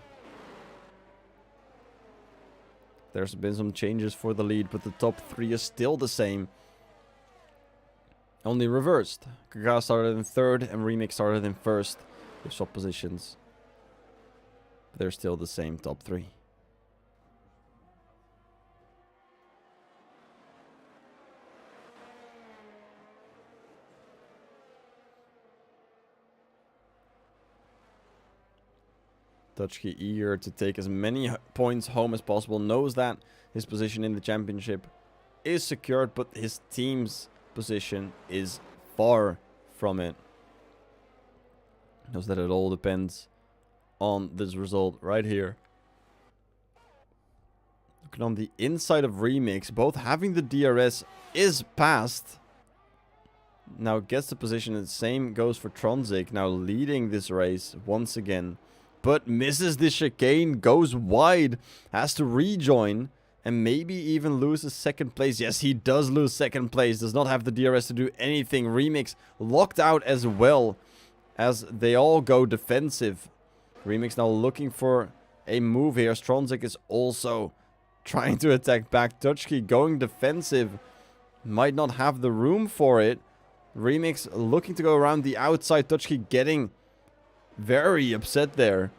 There's been some changes for the lead, but the top 3 is still the same. Only reversed. Kaka started in 3rd and Remix started in 1st. With swap positions. But they're still the same top 3. Dutchke eager to take as many points home as possible. Knows that his position in the championship is secured, but his team's position is far from it. Knows that it all depends on this result right here. Looking on the inside of Remix, both having the DRS is passed. Now gets the position, and the same goes for Tronzik, now leading this race once again. But misses the chicane, goes wide, has to rejoin, and maybe even loses second place. Yes, he does lose second place, does not have the DRS to do anything. Remix locked out as well, as they all go defensive. Remix now looking for a move here. Tronzik is also trying to attack back. Dutchke going defensive, might not have the room for it. Remix looking to go around the outside. Dutchke getting very upset there,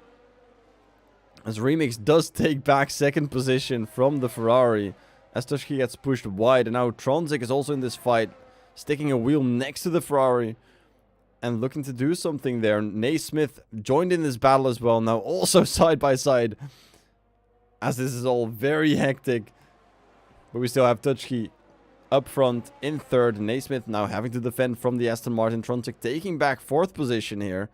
as Remix does take back second position from the Ferrari, as Dutchke gets pushed wide. And now Tronzik is also in this fight, sticking a wheel next to the Ferrari and looking to do something there. Naismith joined in this battle as well, now also side by side, as this is all very hectic. But we still have Dutchke up front in third. Naismith now having to defend from the Aston Martin. Tronzik taking back fourth position here.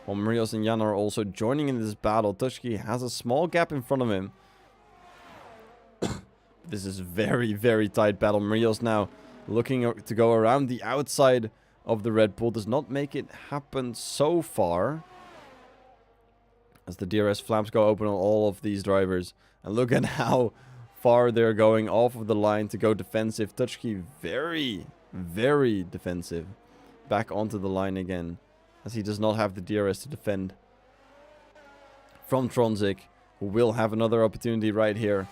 While Marios and Jan are also joining in this battle. Dutchke has a small gap in front of him. This is very, very tight battle. Marios now looking to go around the outside of the Red Bull. Does not make it happen so far, as the DRS flaps go open on all of these drivers. And look at how far they're going off of the line to go defensive. Dutchke very, very defensive. Back onto the line again, as he does not have the DRS to defend from Tronzik, who will have another opportunity right here.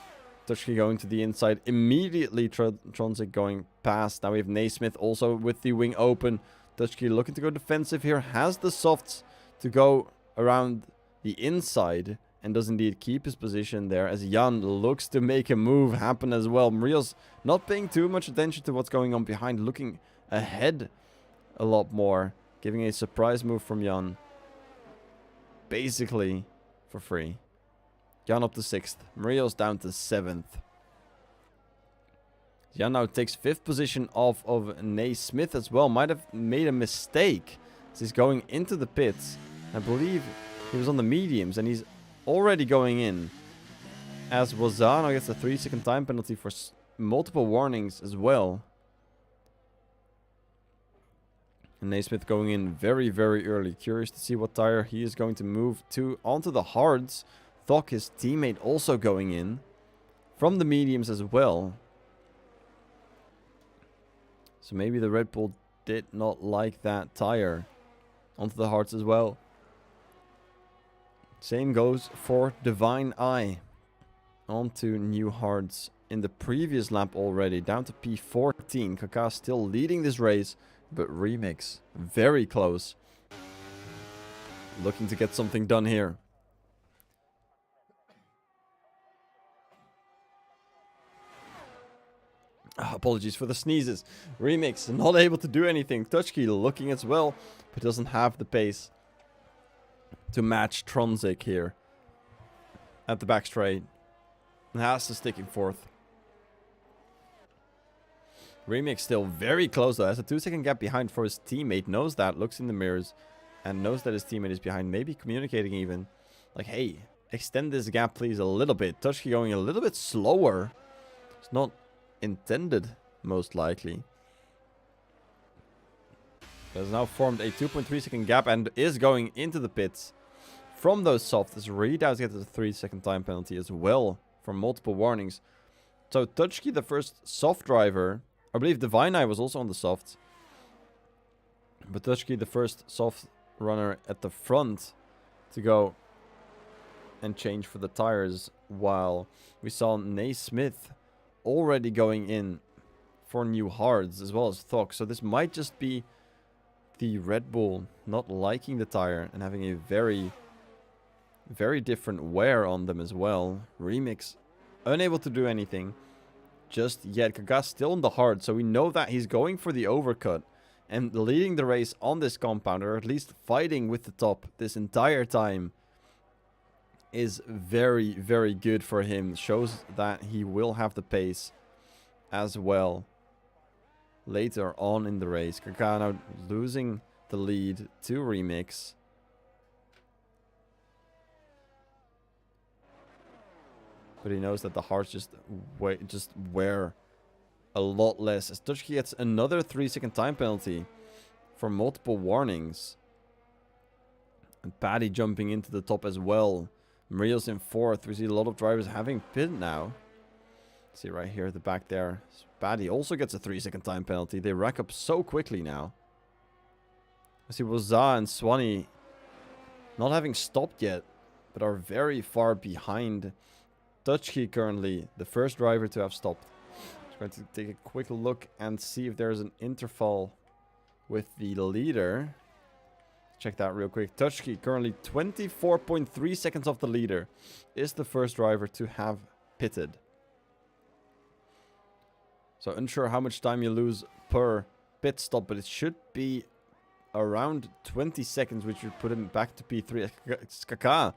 Dutchke going to the inside immediately. Tronzik going past. Now we have Naismith also with the wing open. Dutchke looking to go defensive here. Has the softs to go around the inside, and does indeed keep his position there, as Jan looks to make a move happen as well. Marios not paying too much attention to what's going on behind, looking ahead a lot more. Giving a surprise move from Jan, basically for free. Jan up to 6th. Marios down to 7th. Jan now takes 5th position off of Naismith as well. Might have made a mistake, as he's going into the pits. I believe he was on the mediums, and he's already going in. As Wazano gets a 3-second time penalty for multiple warnings as well. And Naismith going in very, very early. Curious to see what tire he is going to move to onto the hards. Thok, his teammate, also going in from the mediums as well. So maybe the Red Bull did not like that tire. Onto the hards as well. Same goes for Divine Eye. Onto new hards in the previous lap already. Down to P14. Kaka still leading this race, but Remix very close. Looking to get something done here. Apologies for the sneezes. Remix not able to do anything. Dutchke looking as well, but doesn't have the pace to match Tronzik here at the back straight. And has to stick in 4th. Remix still very close though. Has a 2-second gap behind for his teammate. Knows that. Looks in the mirrors. And knows that his teammate is behind. Maybe communicating even. Like, hey, extend this gap please a little bit. Dutchke going a little bit slower. It's not intended, most likely. Has now formed a 2.3-second gap and is going into the pits from those softs. As Redoubts gets a 3-second time penalty as well from multiple warnings. So Dutchke, the first soft driver, I believe Divine Eye was also on the softs, but Dutchke, the first soft runner at the front to go and change for the tires, while we saw Naismith already going in for new hards as well as Thok. So this might just be the Red Bull not liking the tire and having a very, very different wear on them as well. Remix unable to do anything just yet. Kaga's still in the hard, so we know that he's going for the overcut. and leading the race on this compound, or at least fighting with the top this entire time, is very, very good for him. Shows that he will have the pace as well later on in the race. Kaká now losing the lead to Remix. But he knows that the hearts just wear a lot less. As Dutchke gets another 3-second time penalty for multiple warnings. And Paddy jumping into the top as well. Mariel's in 4th. We see a lot of drivers having pit now. See right here at the back there. Paddy also gets a 3-second time penalty. They rack up so quickly now. I see Waza and Swanee not having stopped yet, but are very far behind. Dutchke currently the first driver to have stopped. Just going to take a quick look and see if there's an interval with the leader. Check that real quick. Dutchke currently 24.3 seconds off the leader. Is the first driver to have pitted. So unsure how much time you lose per pit stop, but it should be around 20 seconds, which would put him back to P3. Kaká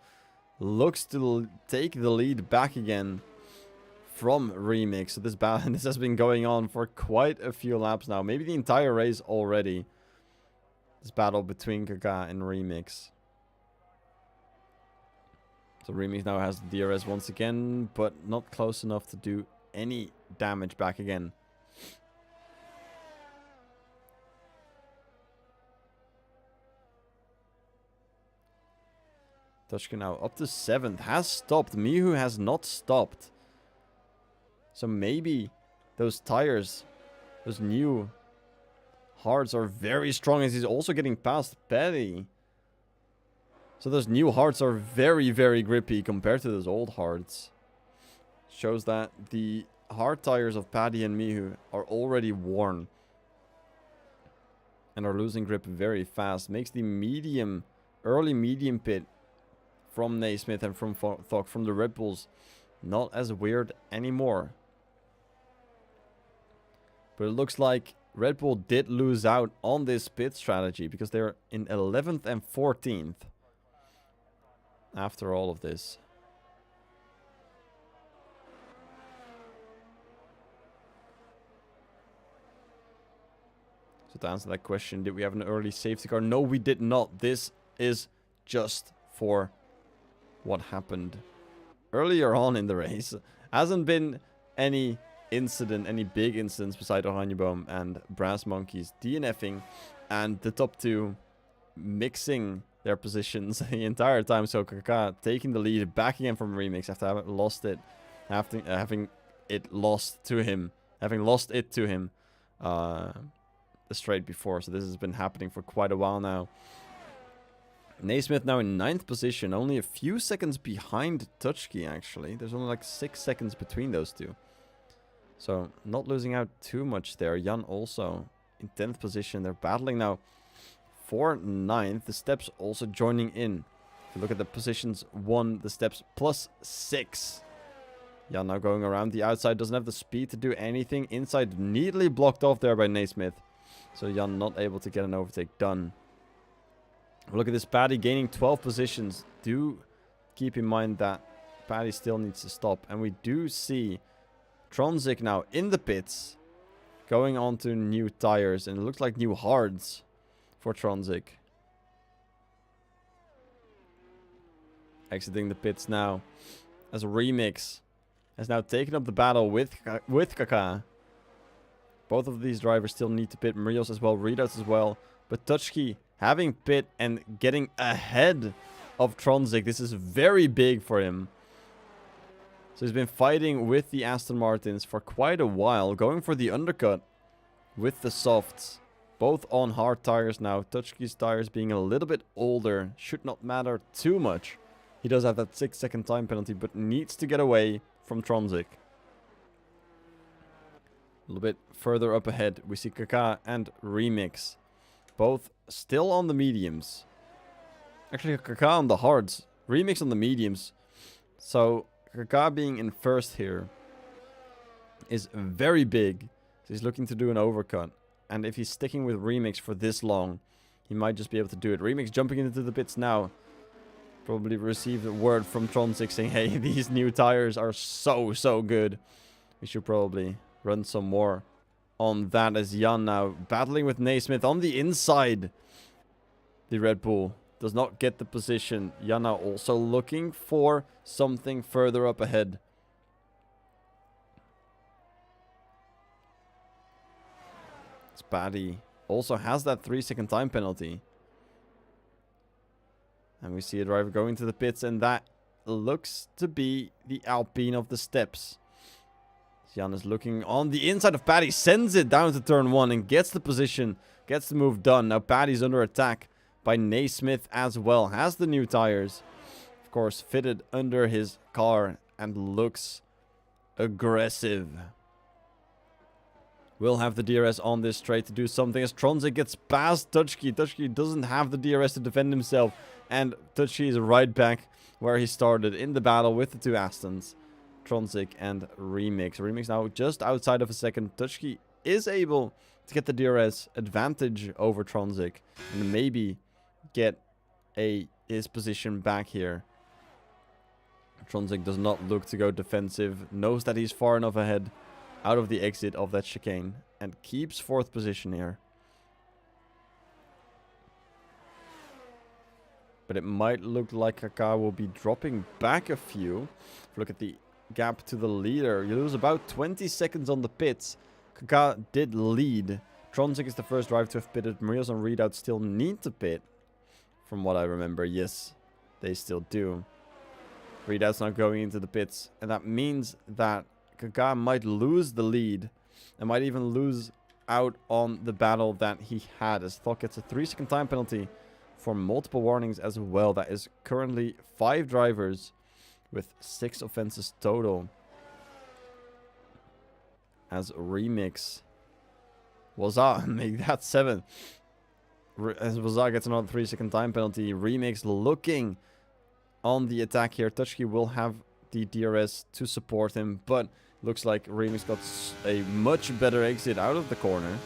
looks to take the lead back again from Remix. So this has been going on for quite a few laps now. Maybe the entire race already. This battle between Kaká and Remix. So Remix now has the DRS once again, but not close enough to do any damage back again. Dutchke now up to 7th. Has stopped. Mihu has not stopped. So maybe those tires, those new hards are very strong, as he's also getting past Paddy. So those new hards are very, very grippy compared to those old hards. Shows that the hard tires of Paddy and Mihu are already worn and are losing grip very fast. Makes the medium, early medium pit from Naismith and from Thok, from the Red Bulls, not as weird anymore. But it looks like Red Bull did lose out on this pit strategy, because they're in 11th and 14th after all of this. So to answer that question, did we have an early safety car? No, we did not. This is just for what happened earlier on in the race. Hasn't been any incident, any big incidents beside Oranjeboom and Brass Monkeys DNFing and the top two mixing their positions the entire time. So Kaká taking the lead back again from Remix after having lost it, having lost it to him the straight before. So this has been happening for quite a while now. Naismith now in 9th position, only a few seconds behind Dutchke actually. There's only like 6 seconds between those two. So not losing out too much there. Jan also in 10th position. They're battling now for 9th. The steps also joining in. If you look at the positions 1, the steps plus 6. Jan now going around the outside. Doesn't have the speed to do anything. Inside neatly blocked off there by Naismith. So Jan not able to get an overtake done. Look at this Paddy gaining 12 positions. Do keep in mind that Paddy still needs to stop. And we do see Tronzik now in the pits, going on to new tires. And it looks like new hards for Tronzik. Exiting the pits now, as Remix has now taken up the battle with Kaká. Both of these drivers still need to pit. Marios as well, Readouts as well. But Dutchke having pit and getting ahead of Tronzik. This is very big for him. So he's been fighting with the Aston Martins for quite a while. Going for the undercut with the softs. Both on hard tires now. Dutchke's tires being a little bit older. Should not matter too much. He does have that 6-second time penalty, but needs to get away from Tronzik. A little bit further up ahead, we see Kaká and Remix. Both still on the mediums. Actually, Kaká on the hards. Remix on the mediums. So, Kaká being in first here is very big. So he's looking to do an overcut. And if he's sticking with Remix for this long, he might just be able to do it. Remix jumping into the pits now. Probably received a word from Tronzik saying, hey, these new tires are so good. We should probably run some more on that, as Jan now battling with Naismith on the inside. The Red Bull does not get the position. Jan now also looking for something further up ahead. Spatty also has that 3-second time penalty. And we see a driver going to the pits, and that looks to be the Alpine of the steps. Jan is looking on the inside of Patty, sends it down to turn 1 and gets the position, gets the move done. Now Patty's under attack by Naismith as well. Has the new tires, of course, fitted under his car and looks aggressive. Will have the DRS on this straight to do something as Tronzik gets past Tutschki. Tutschki doesn't have the DRS to defend himself. And Tutschki is right back where he started in the battle with the two Astons. Tronzik and Remix. Remix now just outside of a second. Tutschki is able to get the DRS advantage over Tronzik. And maybe get his position back here. Tronzik does not look to go defensive. Knows that he's far enough ahead out of the exit of that chicane and keeps 4th position here. But it might look like Kaká will be dropping back a few. If you look at the gap to the leader, you lose about 20 seconds on the pits. Kaká did lead. Tronzik is the first driver to have pitted. Marios and Readout still need to pit. From what I remember, yes, they still do. Readout's now going into the pits. And that means that Kaká might lose the lead and might even lose out on the battle that he had, as Thok gets a 3-second time penalty for multiple warnings as well. That is currently 5 drivers with 6 offenses total. As Remix Wazar make that 7. As Wazar gets another 3-second time penalty. Remix looking on the attack here. Tutschki will have the DRS to support him, but looks like Remix got a much better exit out of the corner,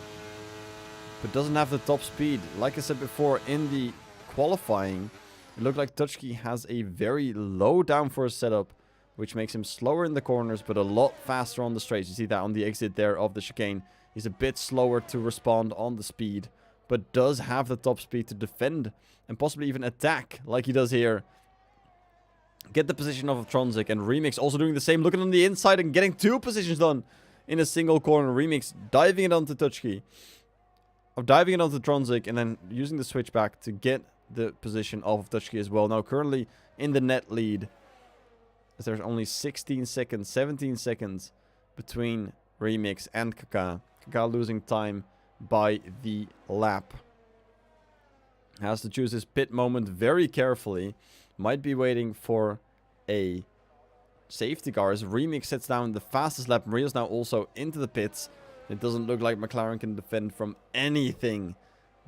but doesn't have the top speed. Like I said before, in the qualifying, it looked like Tutschki has a very low downforce setup, which makes him slower in the corners, but a lot faster on the straights. You see that on the exit there of the chicane. He's a bit slower to respond on the speed, but does have the top speed to defend and possibly even attack like he does here. Get the position of Tronzik, and Remix also doing the same, looking on the inside and getting 2 positions done in a single corner. Remix diving it onto Tutschki, diving it onto Tronzik, and then using the switchback to get the position of Tutschki as well. Now currently in the net lead, as there's only 16 seconds, 17 seconds between Remix and Kaká. Kaká losing time by the lap. Has to choose his pit moment very carefully. Might be waiting for a safety car as Remix sets down the fastest lap. Maria's now also into the pits. It doesn't look like McLaren can defend from anything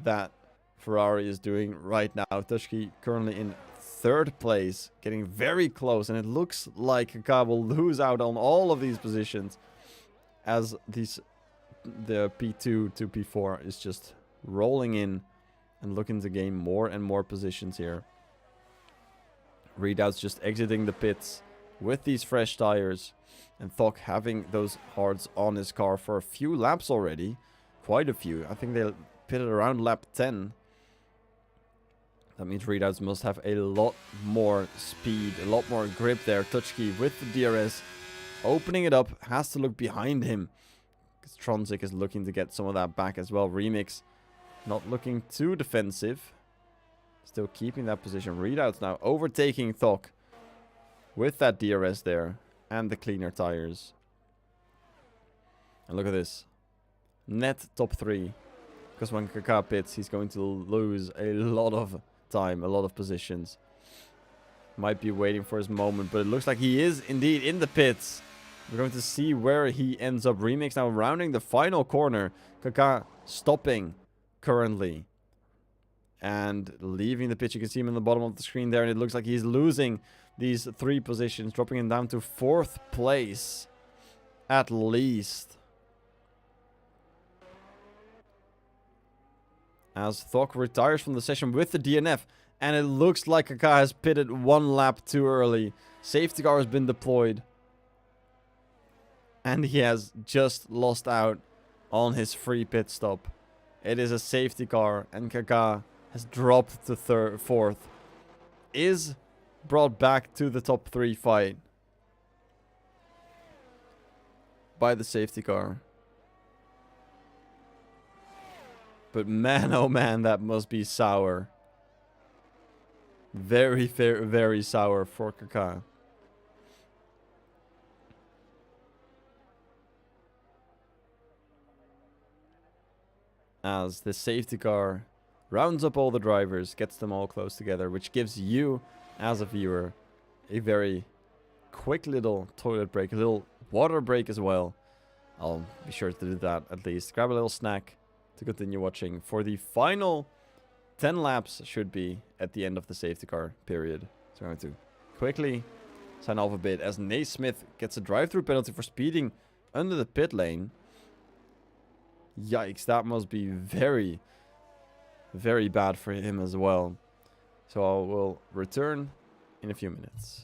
that Ferrari is doing right now. Tutschki currently in 3rd place, getting very close, and it looks like Kaká will lose out on all of these positions as the P2 to P4 is just rolling in and looking to gain more and more positions here. Readout's just exiting the pits with these fresh tires, and Thok having those hards on his car for a few laps already. Quite a few. I think they pitted around lap 10. That means Readouts must have a lot more speed, a lot more grip there. Tutschki with the DRS, opening it up, has to look behind him, because Tronzik is looking to get some of that back as well. Remix not looking too defensive. Still keeping that position. Readouts now overtaking Thok with that DRS there and the cleaner tires. And look at this. Net top 3. Because when Kaká pits, he's going to lose a lot of time, a lot of positions. Might be waiting for his moment, but it looks like he is indeed in the pits. We're going to see where he ends up. Remix now rounding the final corner. Kaká stopping currently and leaving the pitch. You can see him in the bottom of the screen there, and it looks like he's losing these 3 positions, dropping him down to 4th place at least. as Thok retires from the session with the DNF. And it looks like Kaká has pitted one lap too early. Safety car has been deployed. And he has just lost out on his free pit stop. It is a safety car, and Kaká has dropped to fourth. Is brought back to the top 3 fight by the safety car. But man, oh man, that must be sour. Very, very, very sour for Kaká. As the safety car rounds up all the drivers, gets them all close together, which gives you, as a viewer, a very quick little toilet break, a little water break as well. I'll be sure to do that at least. Grab a little snack to continue watching for the final 10 laps should be at the end of the safety car period. So I'm going to quickly sign off a bit as Naismith gets a drive-through penalty for speeding under the pit lane. Yikes, that must be very, very bad for him as well. So I will return in a few minutes.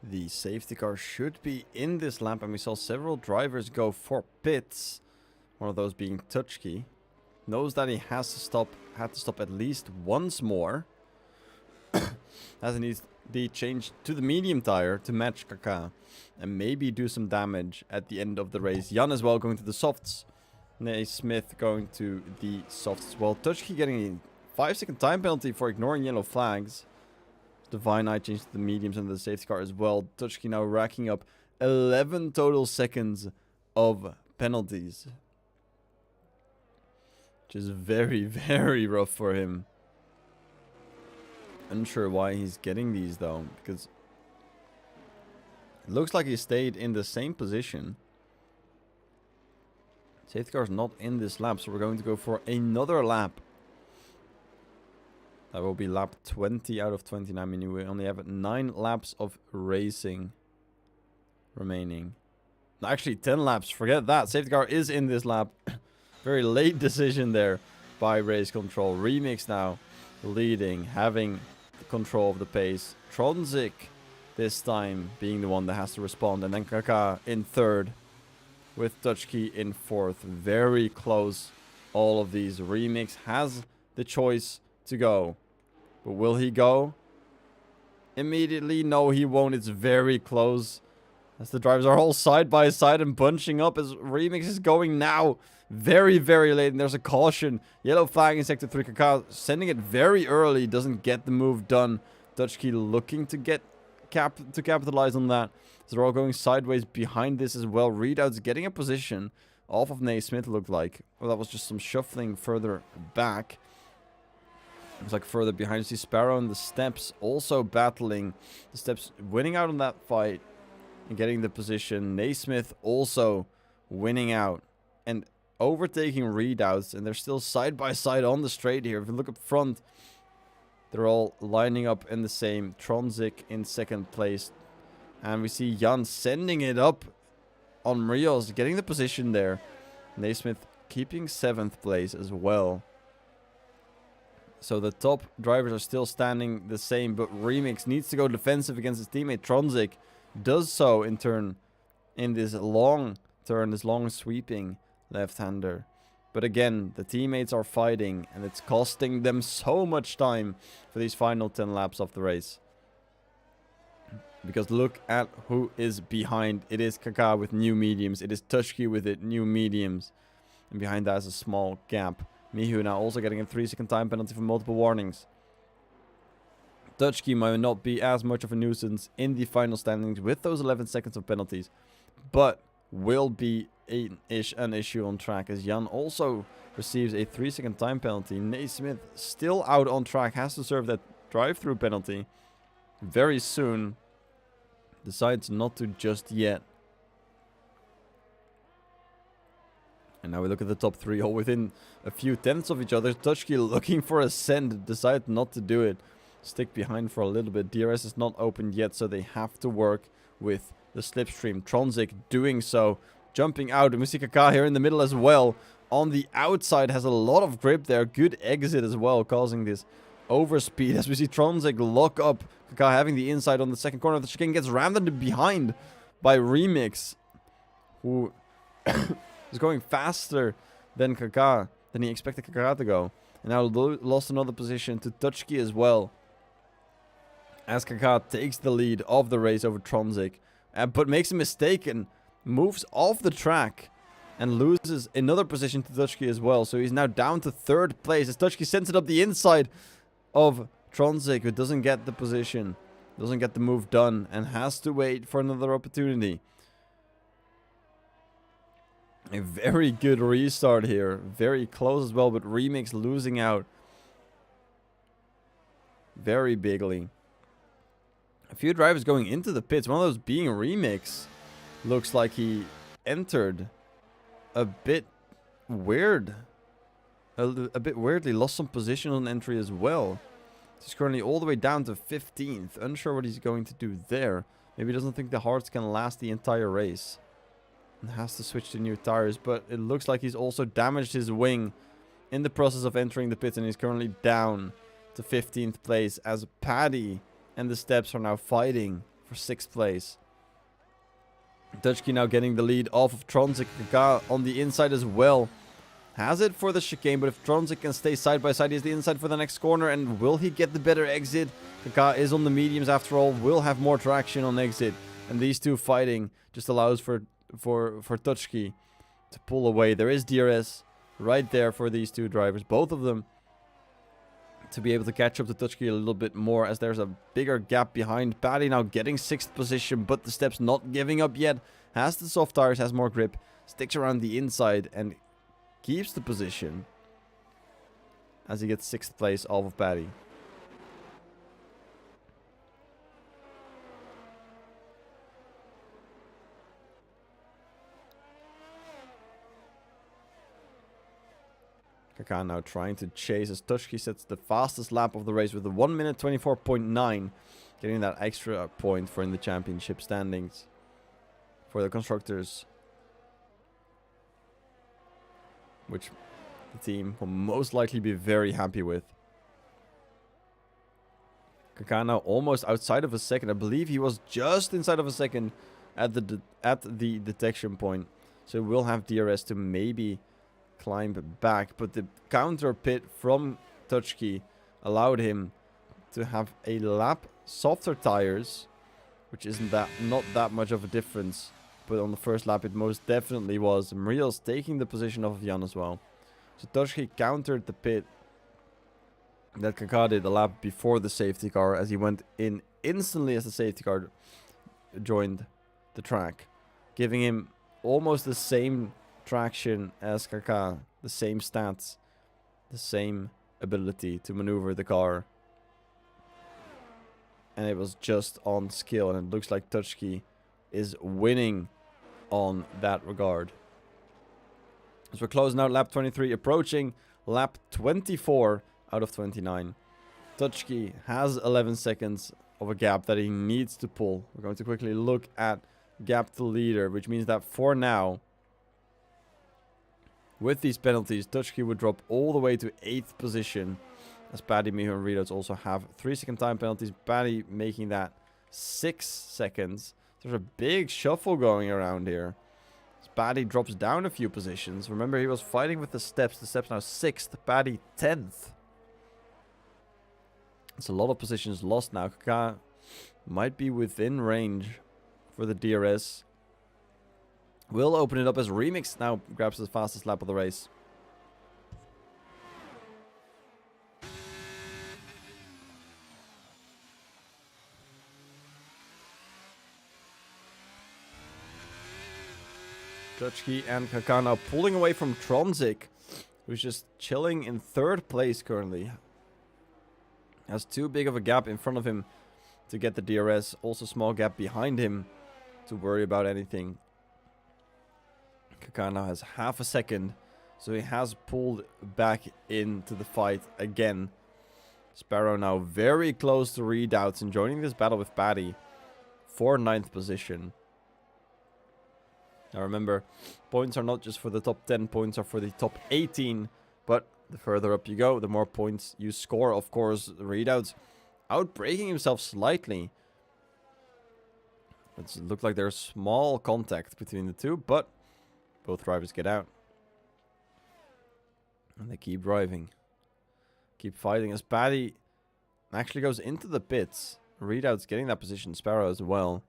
The safety car should be in this lap, and we saw several drivers go for pits. One of those being Touchkey. Knows that he has to stop, had to stop at least once more. As he needs the change to the medium tire to match Kaká. And maybe do some damage at the end of the race. Jan as well going to the softs. Naismith going to the softs as well. Touchkey getting 5-second time penalty for ignoring yellow flags. Divine Eye changed to the mediums and the safety car as well. Tutschke now racking up 11 total seconds of penalties. Which is very, very rough for him. Unsure why he's getting these though, because it looks like he stayed in the same position. Safety car's not in this lap, so we're going to go for another lap. That will be lap 20 out of 29. I mean, we only have 9 laps of racing remaining. No, actually, 10 laps. Forget that. Safety car is in this lap. Very late decision there by race control. Remix now leading, having control of the pace. Tronzik this time being the one that has to respond. And then Kaka in third with Tutschke in fourth. Very close. All of these. Remix has the choice to go. But will he go immediately? No, he won't. It's very close. As the drivers are all side by side and bunching up as Remix is going now. Very, very late. And there's a caution. Yellow flag in sector 3. Kaká sending it very early. Doesn't get the move done. Tutschke looking to get capitalize on that. So they're all going sideways behind this as well. Readouts getting a position off of Naismith, looked like. Well, that was just some shuffling further back. Looks like further behind. You see Sparrow and the Steps also battling. The Steps winning out on that fight and getting the position. Naismith also winning out and overtaking Readouts. And they're still side by side on the straight here. If you look up front, they're all lining up in the same. Tronzik in second place. And we see Jan sending it up on Rios, getting the position there. Naismith keeping 7th place as well. So the top drivers are still standing the same, but Remix needs to go defensive against his teammate. Tronzik does so in turn in this long turn, this long sweeping left-hander. But again, the teammates are fighting, and it's costing them so much time for these final 10 laps of the race. Because look at who is behind. It is Kaká with new mediums. It is Tutschke with it, new mediums. And behind that is a small gap. Mihu now also getting a 3-second time penalty for multiple warnings. Tutschke might not be as much of a nuisance in the final standings with those 11 seconds of penalties, but will be an issue on track as Jan also receives a 3-second time penalty. Naismith still out on track, has to serve that drive-through penalty very soon. Decides not to just yet. And now we look at the top 3, all within a few tenths of each other. Tutschke looking for a send, decided not to do it. Stick behind for a little bit. DRS is not opened yet, so they have to work with the slipstream. Tronzik doing so, jumping out. And we see Kaká here in the middle as well. On the outside, has a lot of grip there. Good exit as well, causing this overspeed. As we see Tronzik lock up. Kaká having the inside on the second corner of the chicane, gets rammed into behind by Remix, who is going faster than Kaká, than he expected Kaká to go. And now lost another position to Tutschke as well. As Kaká takes the lead of the race over Tronzik, but makes a mistake and moves off the track and loses another position to Tutschke as well. So he's now down to 3rd place as Tutschke sends it up the inside of Tronzik, who doesn't get the position, doesn't get the move done, and has to wait for another opportunity. A very good restart here. Very close as well, but Remix losing out very bigly. A few drivers going into the pits. One of those being Remix. Looks like he entered a bit weird. A bit weirdly. Lost some position on entry as well. He's currently all the way down to 15th. Unsure what he's going to do there. Maybe he doesn't think the hards can last the entire race. And has to switch to new tires. But it looks like he's also damaged his wing in the process of entering the pits. And he's currently down to 15th place. As Paddy and the Steps are now fighting for 6th place. Tutschke now getting the lead off of Tronzik. Kaká on the inside as well. Has it for the chicane, but if Tronzik can stay side by side, he has the inside for the next corner. And will he get the better exit? Kaká is on the mediums after all, will have more traction on exit. And these two fighting just allows for Tutschke to pull away. There is DRS right there for these two drivers, both of them. to be able to catch up to Tutski a little bit more, as there's a bigger gap behind. Paddy now getting 6th position, but the steps not giving up yet. Has the soft tires, has more grip, sticks around the inside and keeps the position as he gets 6th place off of Paddy. Kaká now trying to chase as Tutski sets the fastest lap of the race with a 1 minute 24.9, getting that extra point for in the championship standings for the constructors, which the team will most likely be very happy with. Kaká now almost outside of a second. I believe he was just inside of a second at the detection point, so we'll have DRS to maybe climb back, but the counter pit from Tutski allowed him to have a lap softer tires, which not that much of a difference, but on the first lap it most definitely was. Mariel's taking the position of Jan as well, so Tutski countered the pit that Kaká did a lap before the safety car, as he went in instantly as the safety car joined the track, giving him almost the same traction as Kaká, the same stats, the same ability to maneuver the car, and it was just on skill, and it looks like Tutski is winning on that regard. As we're closing out lap 23, approaching lap 24 out of 29. Tutski has 11 seconds of a gap that he needs to pull. We're going to quickly look at gap to leader, which means that for now, with these penalties, Tutski would drop all the way to 8th position, as Paddy, Miho and Readouts also have 3-second time penalties. Paddy making that 6 seconds. There's a big shuffle going around here. As Paddy drops down a few positions. Remember, he was fighting with the steps. The steps now 6th, Paddy 10th. It's a lot of positions lost now. Kaká might be within range for the DRS. We'll open it up as Remix now grabs the fastest lap of the race. Tutski and Kaká now pulling away from Tronzik, who's just chilling in 3rd place currently. Has too big of a gap in front of him to get the DRS. Also small gap behind him to worry about anything. Kaká now has half a second, so he has pulled back into the fight again. Sparrow now very close to Readouts and joining this battle with Paddy for 9th position. Now remember, points are not just for the top 10, points are for the top 18, but the further up you go, the more points you score. Of course, Readouts outbreaking himself slightly. It looked like there's small contact between the two, but both drivers get out. And they keep driving. Keep fighting as Paddy actually goes into the pits. Readouts getting that position, Sparrow as well.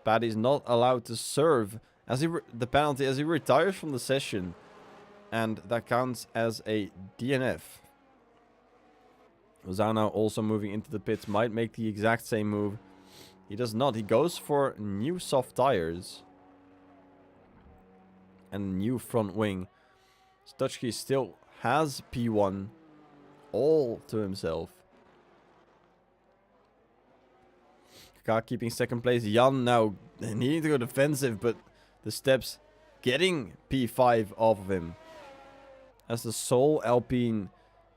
Paddy's not allowed to serve as the penalty as he retires from the session, and that counts as a DNF. Ozana also moving into the pits, might make the exact same move. He does not. He goes for new soft tires and new front wing. Tutski still has P1 all to himself. Kaká keeping 2nd place. Jan now needing to go defensive, but the steps getting P5 off of him. As the sole Alpine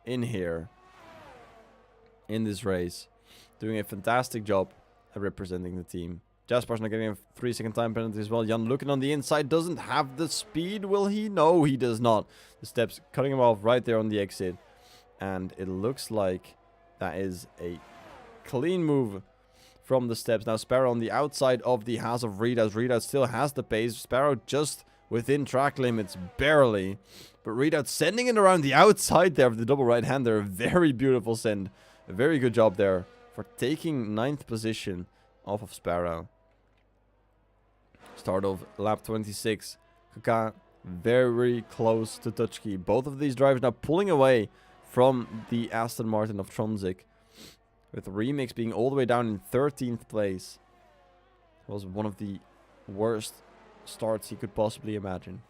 in here in this race, doing a fantastic job at representing the team. Jasper's not getting a 3-second time penalty as well. Jan looking on the inside, doesn't have the speed, will he? No, he does not. The steps cutting him off right there on the exit, and it looks like that is a clean move from the steps. Now Sparrow on the outside of the House of Readouts. Readouts still has the pace. Sparrow just within track limits, barely. But Readout sending it around the outside there of the double right-hander. A very beautiful send. A very good job there for taking 9th position off of Sparrow. Start of lap 26. Kaká very close to Tutski. Both of these drivers now pulling away from the Aston Martin of Tronzik. With Remix being all the way down in 13th place. It was one of the worst starts he could possibly imagine.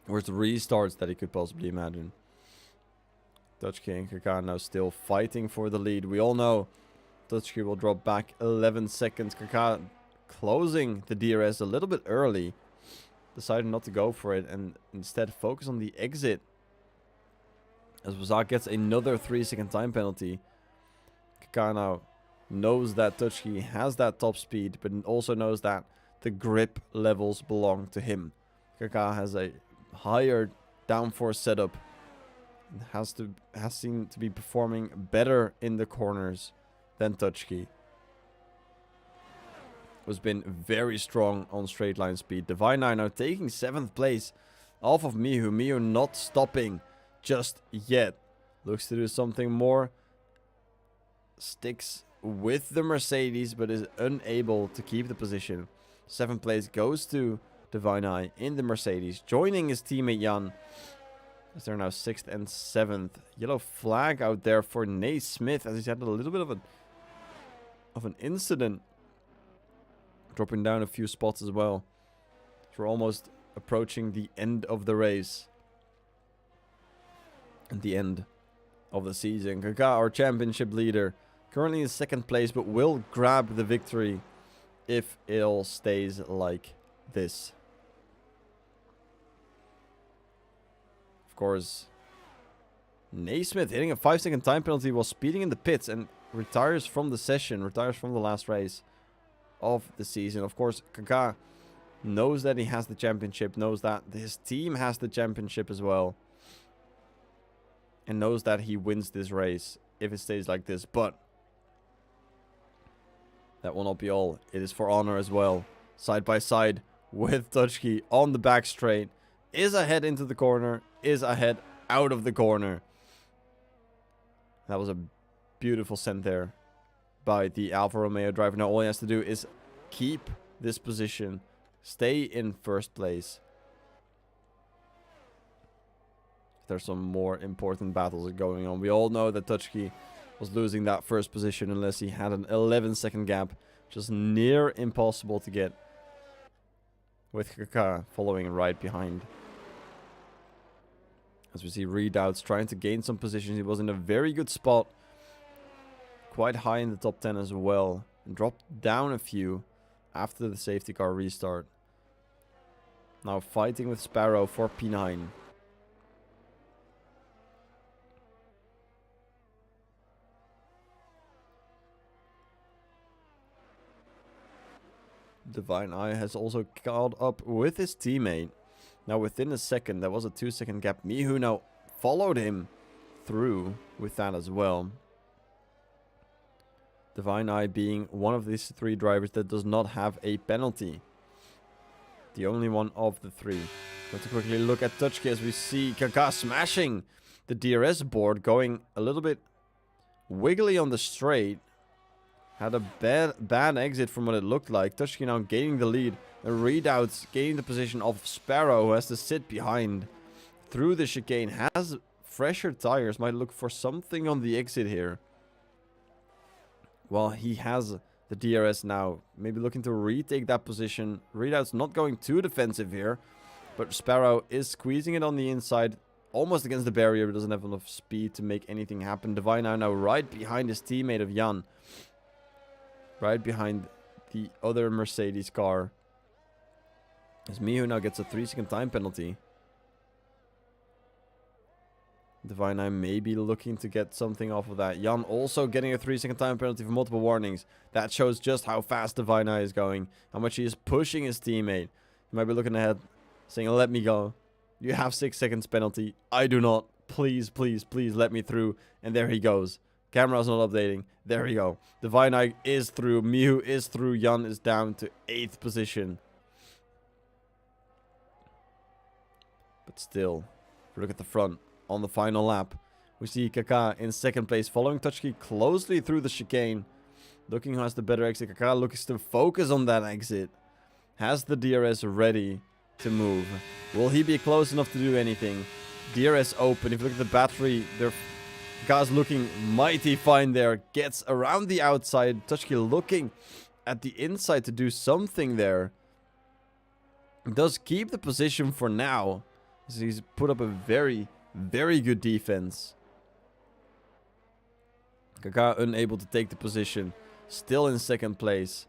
Worst restarts that he could possibly imagine. Dutchke and Kaká now still fighting for the lead. We all know Dutchke will drop back 11 seconds. Kaká closing the DRS a little bit early. Decided not to go for it and instead focus on the exit. As Wazak gets another 3-second time penalty. Kaká now knows that Dutchke has that top speed, but also knows that the grip levels belong to him. Kaká has a higher downforce setup. Has seemed to be performing better in the corners than Dutchke. Has been very strong on straight line speed. Divine now taking 7th place off of Mihu. Mihu not stopping just yet. Looks to do something more. Sticks with the Mercedes, but is unable to keep the position. 7th place goes to Divine Eye in the Mercedes, joining his teammate Jan. As they're now 6th and 7th. Yellow flag out there for Naismith, as he's had a little bit of an incident. Dropping down a few spots as well. So we're almost approaching the end of the race. And the end of the season. Kaká, our championship leader, currently in 2nd place, but will grab the victory if it all stays like this. Of course, Naismith hitting a 5-second time penalty while speeding in the pits and retires from the session, retires from the last race of the season. Of course, Kaká knows that he has the championship, knows that his team has the championship as well, and knows that he wins this race if it stays like this. But that will not be all. It is for honor as well. Side by side with Dutchke on the back straight. Is ahead into the corner. Is ahead out of the corner. That was a beautiful send there by the Alfa Romeo driver. Now all he has to do is keep this position. Stay in 1st place. There's some more important battles going on. We all know that Dutchke was losing that 1st position unless he had an 11-second gap. Just near impossible to get. With Kaká following right behind. As we see Redoubts trying to gain some positions. He was in a very good spot. Quite high in the top 10 as well. And dropped down a few after the safety car restart. Now fighting with Sparrow for P9. Divine Eye has also caught up with his teammate. Now within a second, there was a 2-second gap. Mihu now followed him through with that as well. Divine Eye being one of these 3 drivers that does not have a penalty. The only one of the 3. Let's quickly look at Dutchke as we see Kaká smashing the DRS board, going a little bit wiggly on the straight. Had a bad exit from what it looked like. Dutchke now gaining the lead. And Redoubts gaining the position of Sparrow, who has to sit behind through the chicane. Has fresher tires. Might look for something on the exit here. Well, he has the DRS now. Maybe looking to retake that position. Redoubts not going too defensive here. But Sparrow is squeezing it on the inside. Almost against the barrier, but doesn't have enough speed to make anything happen. Divine now right behind his teammate of Jan. Right behind the other Mercedes car. As Mihu now gets a 3-second time penalty. Divine Eye may be looking to get something off of that. Jan also getting a 3-second time penalty for multiple warnings. That shows just how fast Divine Eye is going. How much he is pushing his teammate. He might be looking ahead, saying, let me go. You have 6 seconds penalty. I do not. Please, please, please let me through. And there he goes. Camera's not updating. There we go. Divine Eye is through. Mihu is through. Jan is down to 8th position. But still, if we look at the front on the final lap, we see Kaká in 2nd place, following Dutchke closely through the chicane. Looking who has the better exit. Kaká looks to focus on that exit. Has the DRS ready to move. Will he be close enough to do anything? DRS open. If you look at the battery, their car's looking mighty fine there. Gets around the outside. Tutschke looking at the inside to do something there. Does keep the position for now. So he's put up a very, very good defense. Kaká unable to take the position. Still in second place.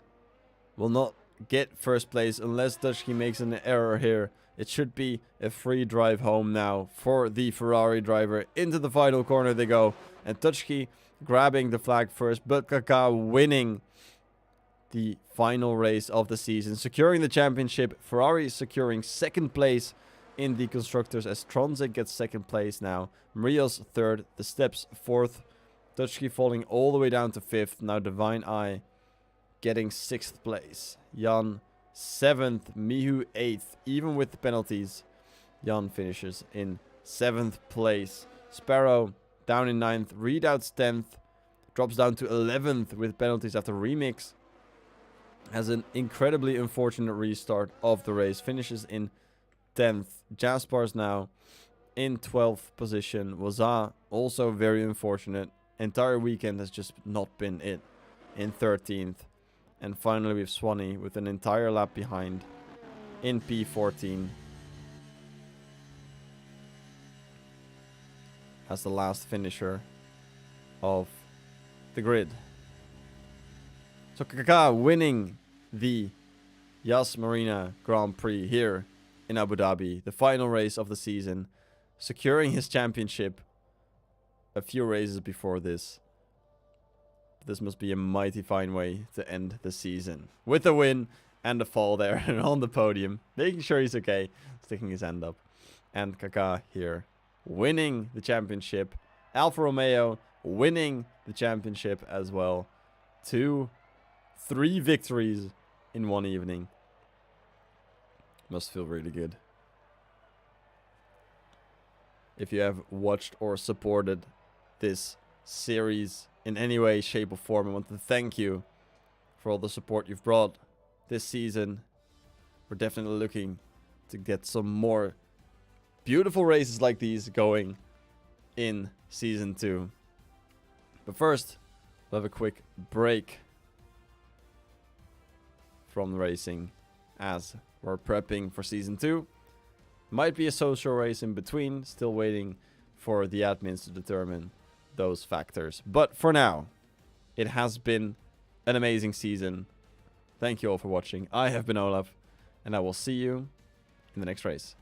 Will not get first place unless Tutschke makes an error here. It should be a free drive home now for the Ferrari driver. Into the final corner they go. And Tutschke grabbing the flag first. But Kaká winning the final race of the season. Securing the championship. Ferrari securing second place in the constructors as Tronzik gets second place now. Maria's third. The Steps fourth. Tutschke falling all the way down to fifth. Now Divine Eye getting sixth place. Jan 7th. Mihu 8th. Even with the penalties, Jan finishes in 7th place. Sparrow down in 9th. Redoubts 10th. Drops down to 11th with penalties after remix. Has an incredibly unfortunate restart of the race. Finishes in 10th. Jaspar's now in 12th position. Waza also very unfortunate. Entire weekend has just not been it. In 13th. And finally we have Swanee with an entire lap behind in P14. As the last finisher of the grid. So Kaká winning the Yas Marina Grand Prix here in Abu Dhabi. The final race of the season. Securing his championship a few races before this. This must be a mighty fine way to end the season. With a win and a fall there on the podium. Making sure he's okay. Sticking his hand up. And Kaká here winning the championship. Alfa Romeo winning the championship as well. 3 victories in one evening. Must feel really good. If you have watched or supported this series in any way, shape or form, I want to thank you for all the support you've brought this season. We're definitely looking to get some more beautiful races like these going in season 2. But first, we'll have a quick break from racing as we're prepping for season 2. Might be a social race in between, still waiting for the admins to determine those factors. But for now, it has been an amazing season. Thank you all for watching. I have been Olaf, and I will see you in the next race.